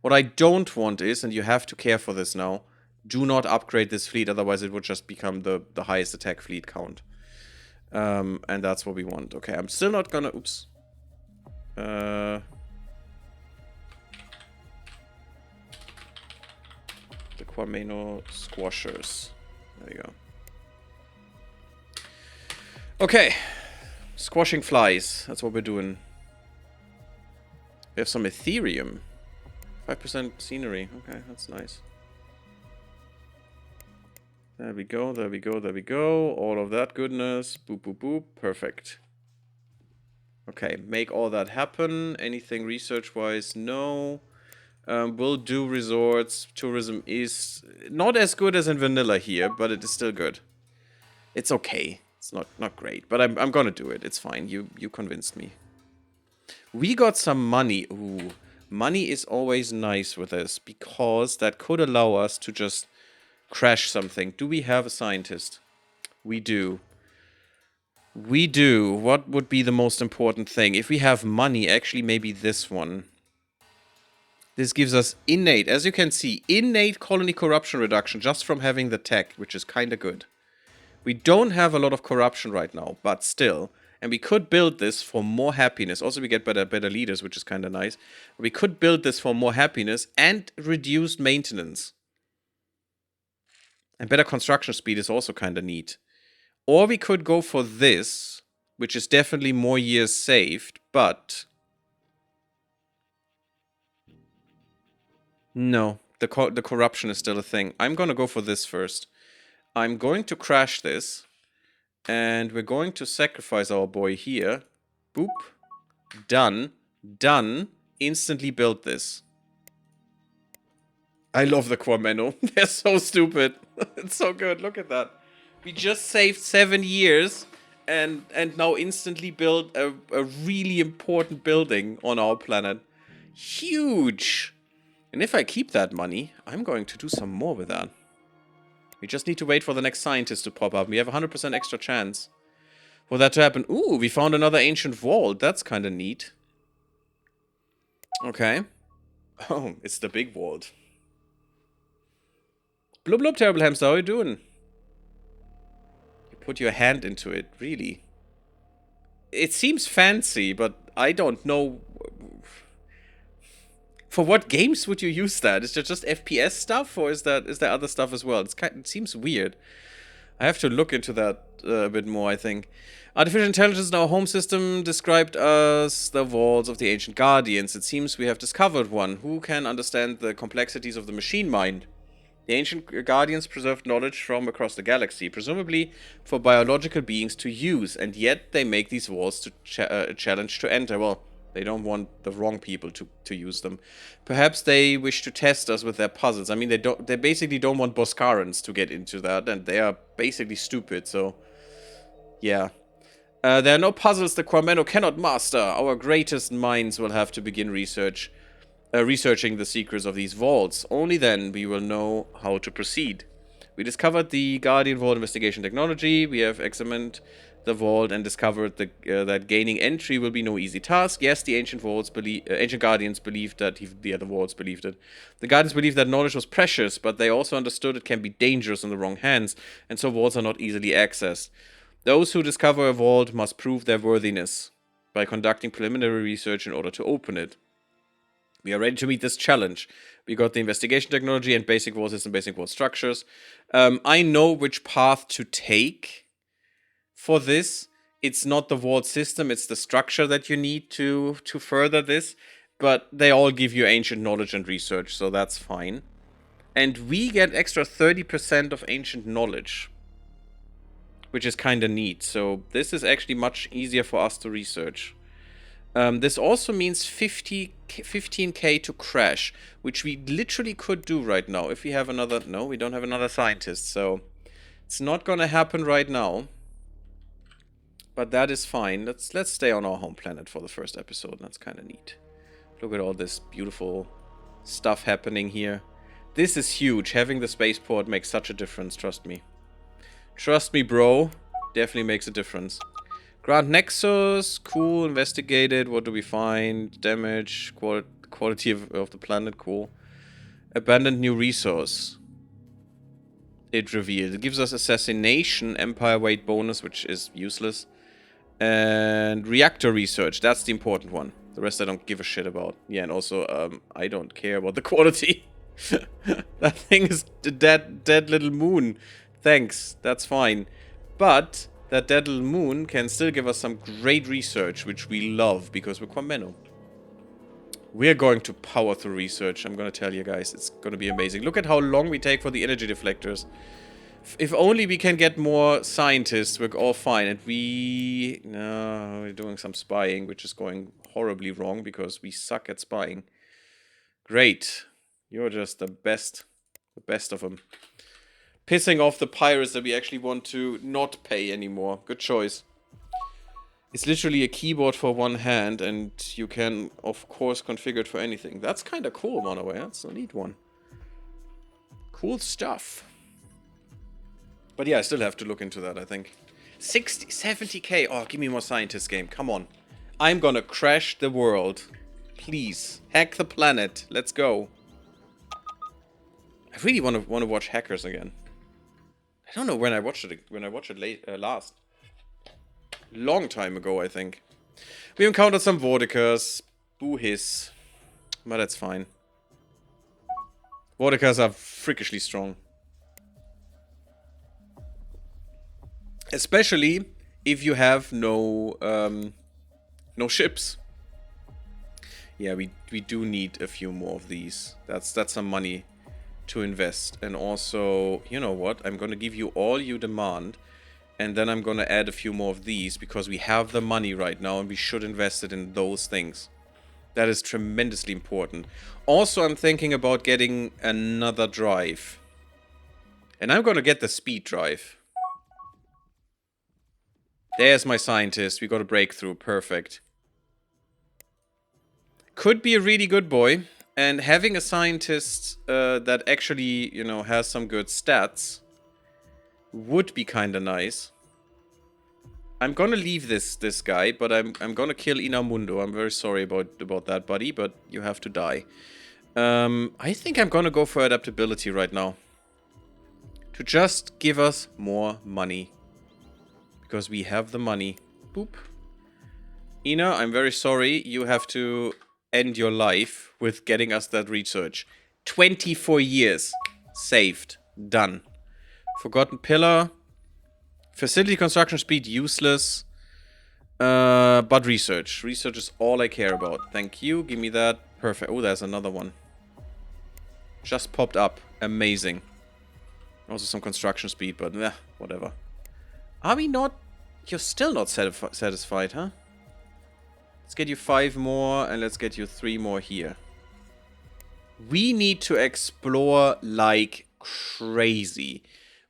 What I don't want is, and you have to care for this now, do not upgrade this fleet, otherwise it would just become the highest attack fleet count. And that's what we want. Okay, I'm still not gonna... Oops. The Quameno Squashers. There you go. Okay. Squashing flies. That's what we're doing. We have some Ethereum. 5% scenery. Okay, that's nice. There we go, there we go, there we go. All of that goodness. Boop, boop, boop. Perfect. Okay, make all that happen. Anything research-wise? No. We'll do resorts. Tourism is not as good as in vanilla here, but it is still good. It's okay. It's not great, but I'm gonna do it. It's fine. You convinced me. We got some money. Ooh, money is always nice with this because that could allow us to just crash something. Do we have a scientist? We do. We do. What would be the most important thing? If we have money, actually maybe this one. This gives us innate, as you can see, innate colony corruption reduction just from having the tech, which is kind of good. We don't have a lot of corruption right now, but still. And we could build this for more happiness. Also, we get better leaders, which is kind of nice. We could build this for more happiness and reduced maintenance. And better construction speed is also kind of neat. Or we could go for this, which is definitely more years saved, but... No, the corruption is still a thing. I'm going to go for this first. I'm going to crash this. And we're going to sacrifice our boy here. Boop. Done. Done. Instantly build this. I love the Quameno. They're so stupid. It's so good. Look at that. We just saved 7 years and now instantly build a really important building on our planet. Huge. And if I keep that money, I'm going to do some more with that. We just need to wait for the next scientist to pop up. We have a 100% extra chance for that to happen. Ooh, we found another ancient vault. That's kind of neat. Okay. Oh, it's the big vault. Blub blub, terrible hamster, how are you doing? You put your hand into it, really? It seems fancy, but I don't know. For what games would you use that? Is it just FPS stuff, or is there other stuff as well? It seems weird. I have to look into that a bit more, I think. Artificial intelligence in our home system described as the vaults of the ancient guardians. It seems we have discovered one. Who can understand the complexities of the machine mind? The ancient guardians preserved knowledge from across the galaxy, presumably for biological beings to use, and yet they make these vaults to challenge to enter. Well, they don't want the wrong people to use them. Perhaps they wish to test us with their puzzles. I mean, they basically don't want Boscarans to get into that, and they are basically stupid, so... Yeah. There are no puzzles the Quameno cannot master. Our greatest minds will have to begin researching the secrets of these vaults. Only then we will know how to proceed. We discovered the Guardian Vault investigation technology. We have examined the vault and discovered that gaining entry will be no easy task. Yes, the ancient guardians believed that the other vaults believed it. The guardians believed that knowledge was precious, but they also understood it can be dangerous in the wrong hands, and so vaults are not easily accessed. Those who discover a vault must prove their worthiness by conducting preliminary research in order to open it. We are ready to meet this challenge. We got the investigation technology and basic vault system, basic vault structures. I know which path to take for this. It's not the vault system, it's the structure that you need to further this. But they all give you ancient knowledge and research, so that's fine. And we get extra 30% of ancient knowledge, which is kind of neat. So this is actually much easier for us to research. This also means 15k to crash, which we literally could do right now if we have another... No, we don't have another scientist, so it's not gonna happen right now. But that is fine. Let's stay on our home planet for the first episode. That's kind of neat. Look at all this beautiful stuff happening here. This is huge. Having the spaceport makes such a difference, trust me. Trust me, bro. Definitely makes a difference. Grand Nexus, cool, investigated. What do we find? Damage, quality of the planet, cool. Abandoned new resource. It revealed. It gives us assassination, empire weight bonus, which is useless. And reactor research, that's the important one. The rest I don't give a shit about. Yeah, and also, I don't care about the quality. That thing is a dead little moon. Thanks, that's fine. But that dead little moon can still give us some great research, which we love, because we're Quameno. We're going to power through research, I'm gonna tell you guys. It's gonna be amazing. Look at how long we take for the energy deflectors. If only we can get more scientists, we're all fine. And no, we're doing some spying, which is going horribly wrong, because we suck at spying. Great. You're just the best of them. Pissing off the pirates that we actually want to not pay anymore. Good choice. It's literally a keyboard for one hand, and you can, of course, configure it for anything. That's kind of cool, by the way. That's a neat one. Cool stuff. But yeah, I still have to look into that, I think. 60, 70k. Oh, give me more scientist game. Come on. I'm gonna crash the world. Please. Hack the planet. Let's go. I really want to watch Hackers again. I don't know when I watched it last. Long time ago, I think. We encountered some Vortikas. Boo hiss. But that's fine. Vortikas are freakishly strong. Especially if you have no ships. Yeah, we do need a few more of these. That's some money to invest. And also, you know what? I'm gonna give you all you demand. And then I'm gonna add a few more of these because we have the money right now and we should invest it in those things. That is tremendously important. Also, I'm thinking about getting another drive. And I'm gonna get the speed drive. There's my scientist. We got a breakthrough. Perfect. Could be a really good boy. And having a scientist that actually, you know, has some good stats would be kind of nice. I'm gonna leave this guy, but I'm gonna kill Inamundo. I'm very sorry about that, buddy, but you have to die. I think I'm gonna go for adaptability right now. To just give us more money. Because we have the money. Boop. Ina, I'm very sorry. You have to end your life with getting us that research. 24 years. Saved. Done. Forgotten Pillar. Facility construction speed useless. But research. Research is all I care about. Thank you. Give me that. Perfect. Oh, there's another one. Just popped up. Amazing. Also some construction speed, but whatever. Are we not... You're still not satisfied, huh? Let's get you 5 more, and let's get you 3 more here. We need to explore like crazy.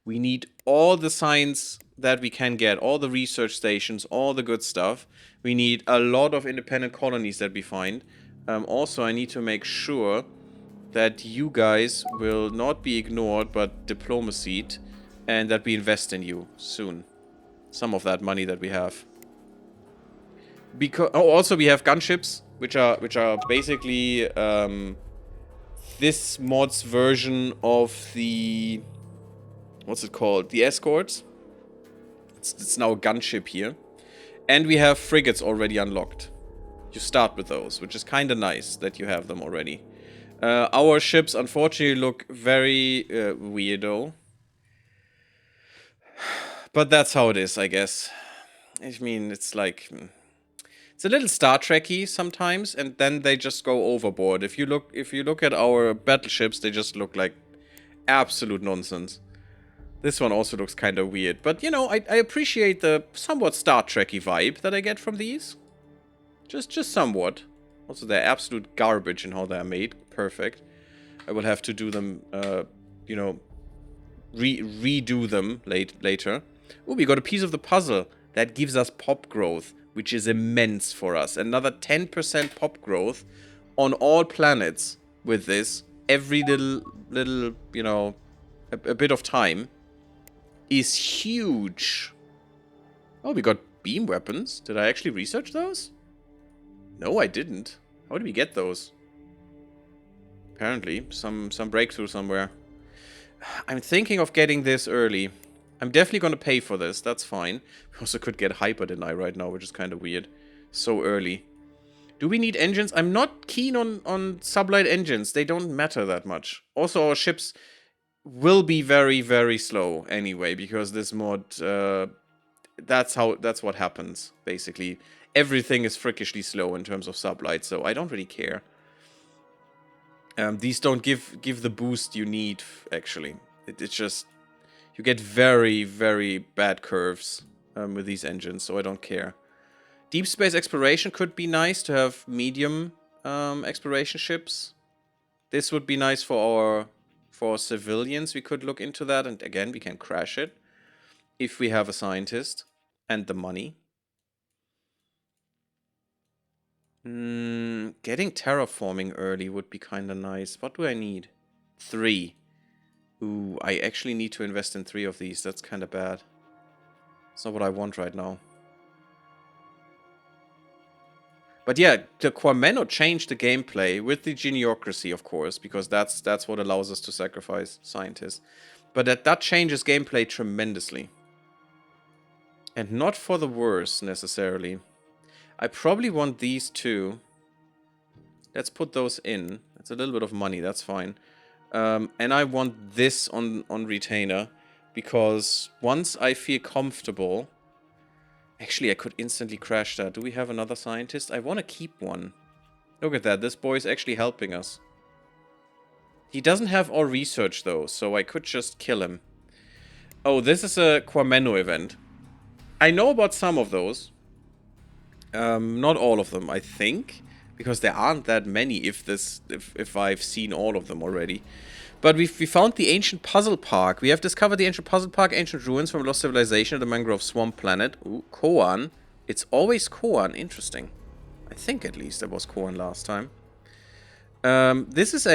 We need all the science that we can get, all the research stations, all the good stuff. We need a lot of independent colonies that we find. Also, I need to make sure that you guys will not be ignored, but diplomacied, and that we invest in you soon. Some of that money that we have. Because also we have gunships, which are basically this mod's version of the, what's it called? The escorts. It's now a gunship here. And we have frigates already unlocked. You start with those, which is kind of nice that you have them already. Our ships unfortunately look very weirdo. But that's how it is, I guess. I mean, it's like... It's a little Star Trek-y sometimes, and then they just go overboard. If you look at our battleships, they just look like absolute nonsense. This one also looks kind of weird. But, you know, I appreciate the somewhat Star Trek-y vibe that I get from these. Just somewhat. Also, they're absolute garbage in how they're made. Perfect. I will have to do them, you know, redo them later. Oh, we got a piece of the puzzle. That gives us pop growth, which is immense for us. Another 10% pop growth on all planets with this. Every little, you know, a bit of time is huge. Oh, we got beam weapons. Did I actually research those? No, I didn't. How did we get those? Apparently, some breakthrough somewhere. I'm thinking of getting this early. I'm definitely going to pay for this. That's fine. We also could get Hyper Deny right now, which is kind of weird. So early. Do we need engines? I'm not keen on sublight engines. They don't matter that much. Also, our ships will be very, very slow anyway, because this mod... that's what happens, basically. Everything is freakishly slow in terms of sublight, so I don't really care. These don't give the boost you need, actually. It's just... You get very, very bad curves with these engines, so I don't care. Deep space exploration could be nice to have medium exploration ships. This would be nice for For civilians, we could look into that, and again, we can crash it if we have a scientist and the money. Getting terraforming early would be kind of nice. What do I need? 3. Ooh, I actually need to invest in 3 of these. That's kind of bad. It's not what I want right now. But yeah, the Quameno changed the gameplay with the geniocracy, of course, because that's what allows us to sacrifice scientists. But that changes gameplay tremendously. And not for the worse, necessarily. I probably want these 2. Let's put those in. That's a little bit of money, that's fine. And I want this on retainer, because once I feel comfortable... Actually, I could instantly crash that. Do we have another scientist? I want to keep one. Look at that, this boy is actually helping us. He doesn't have all research, though, so I could just kill him. Oh, this is a Quameno event. I know about some of those. Not all of them, I think. Because there aren't that many if I've seen all of them already. But we found the ancient puzzle park. We have discovered the ancient puzzle park, ancient ruins from a lost civilization at the mangrove swamp planet. Ooh, Koan. It's always Koan. Interesting. I think at least it was Koan last time. This is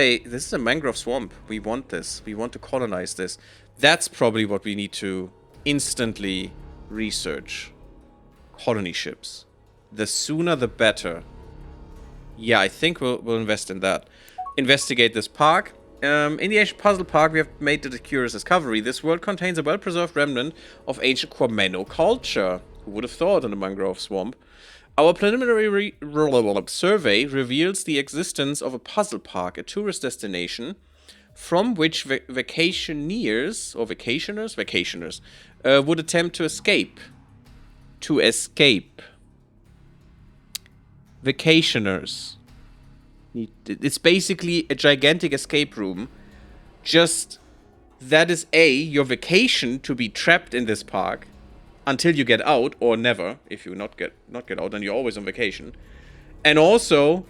a mangrove swamp. We want this. We want to colonize this. That's probably what we need to instantly research. Colony ships. The sooner the better. Yeah, I think we'll invest in that. Investigate this park. In the ancient puzzle park, we have made the curious discovery. This world contains a well-preserved remnant of ancient Quameno culture. Who would have thought in a mangrove swamp? Our preliminary survey reveals the existence of a puzzle park, a tourist destination, from which vacationers would attempt to escape. Vacationers. It's basically a gigantic escape room. Just that is your vacation to be trapped in this park until you get out, or never. If you not get out, then you're always on vacation. And also,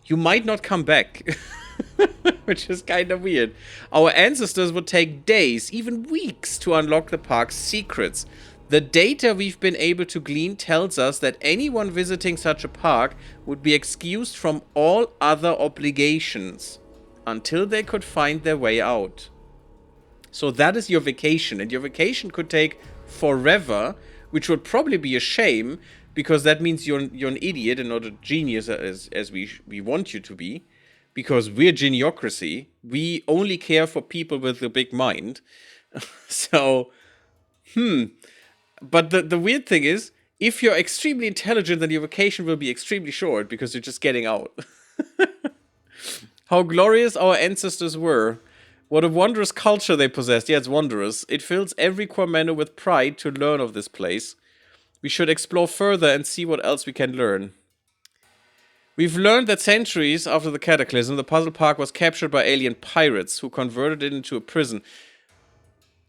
you might not come back. Which is kind of weird. Our ancestors would take days, even weeks, to unlock the park's secrets. The data we've been able to glean tells us that anyone visiting such a park would be excused from all other obligations until they could find their way out. So that is your vacation, and your vacation could take forever, which would probably be a shame, because that means you're an idiot and not a genius as we want you to be, because we're geniocracy. We only care for people with a big mind. So, But the weird thing is, if you're extremely intelligent, then your vacation will be extremely short, because you're just getting out. How glorious our ancestors were. What a wondrous culture they possessed. Yeah, it's wondrous. It fills every Quameno with pride to learn of this place. We should explore further and see what else we can learn. We've learned that centuries after the cataclysm, the puzzle park was captured by alien pirates who converted it into a prison.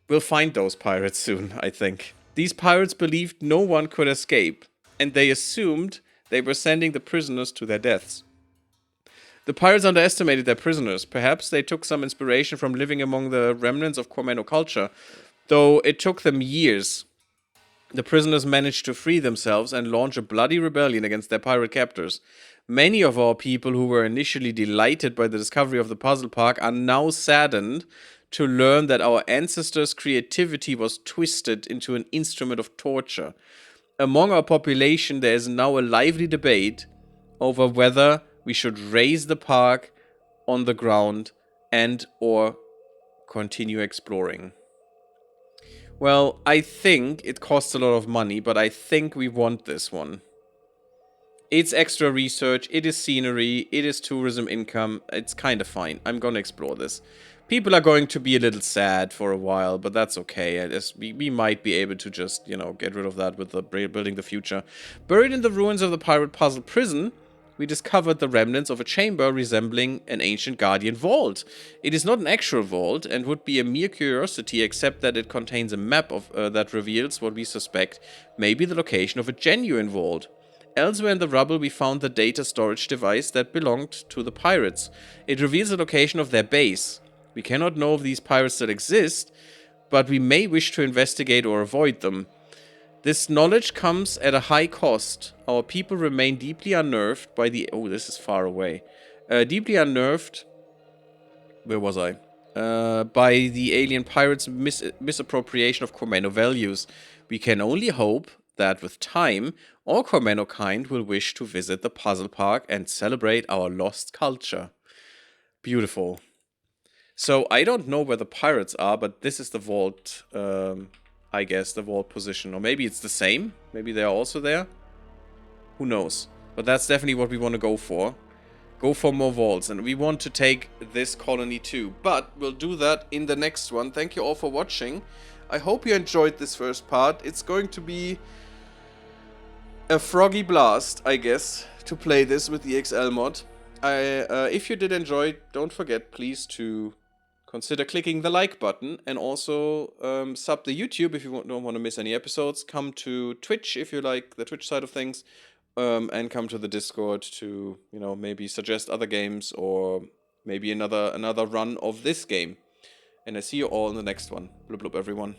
We'll find those pirates soon, I think. These pirates believed no one could escape, and they assumed they were sending the prisoners to their deaths. The pirates underestimated their prisoners. Perhaps they took some inspiration from living among the remnants of Quameno culture, though it took them years. The prisoners managed to free themselves and launch a bloody rebellion against their pirate captors. Many of our people who were initially delighted by the discovery of the puzzle park are now saddened to learn that our ancestors' creativity was twisted into an instrument of torture. Among our population, there is now a lively debate over whether we should raise the park on the ground and/or continue exploring. Well, I think it costs a lot of money, but I think we want this one. It's extra research, it is scenery, it is tourism income. It's kind of fine. I'm gonna explore this. People are going to be a little sad for a while, but that's okay. We might be able to just, get rid of that with the building the future. Buried in the ruins of the pirate puzzle prison, we discovered the remnants of a chamber resembling an ancient guardian vault. It is not an actual vault and would be a mere curiosity, except that it contains a map that reveals what we suspect may be the location of a genuine vault. Elsewhere in the rubble, we found the data storage device that belonged to the pirates. It reveals the location of their base. We cannot know if these pirates still exist, but we may wish to investigate or avoid them. This knowledge comes at a high cost. Our people remain deeply unnerved by the... Oh, this is far away. Deeply unnerved... Where was I? By the alien pirates' misappropriation of Quameno values. We can only hope that with time, all Quamenokind will wish to visit the puzzle park and celebrate our lost culture. Beautiful. So, I don't know where the pirates are, but this is the vault, I guess, the vault position. Or maybe it's the same. Maybe they're also there. Who knows? But that's definitely what we want to go for. Go for more vaults, and we want to take this colony too. But we'll do that in the next one. Thank you all for watching. I hope you enjoyed this first part. It's going to be a froggy blast, I guess, to play this with the XL mod. If you did enjoy, don't forget, please, to consider clicking the like button, and also sub the YouTube if you don't want to miss any episodes. Come to Twitch if you like the Twitch side of things. And come to the Discord to, you know, maybe suggest other games or maybe another run of this game. And I see you all in the next one. Blub blub, everyone.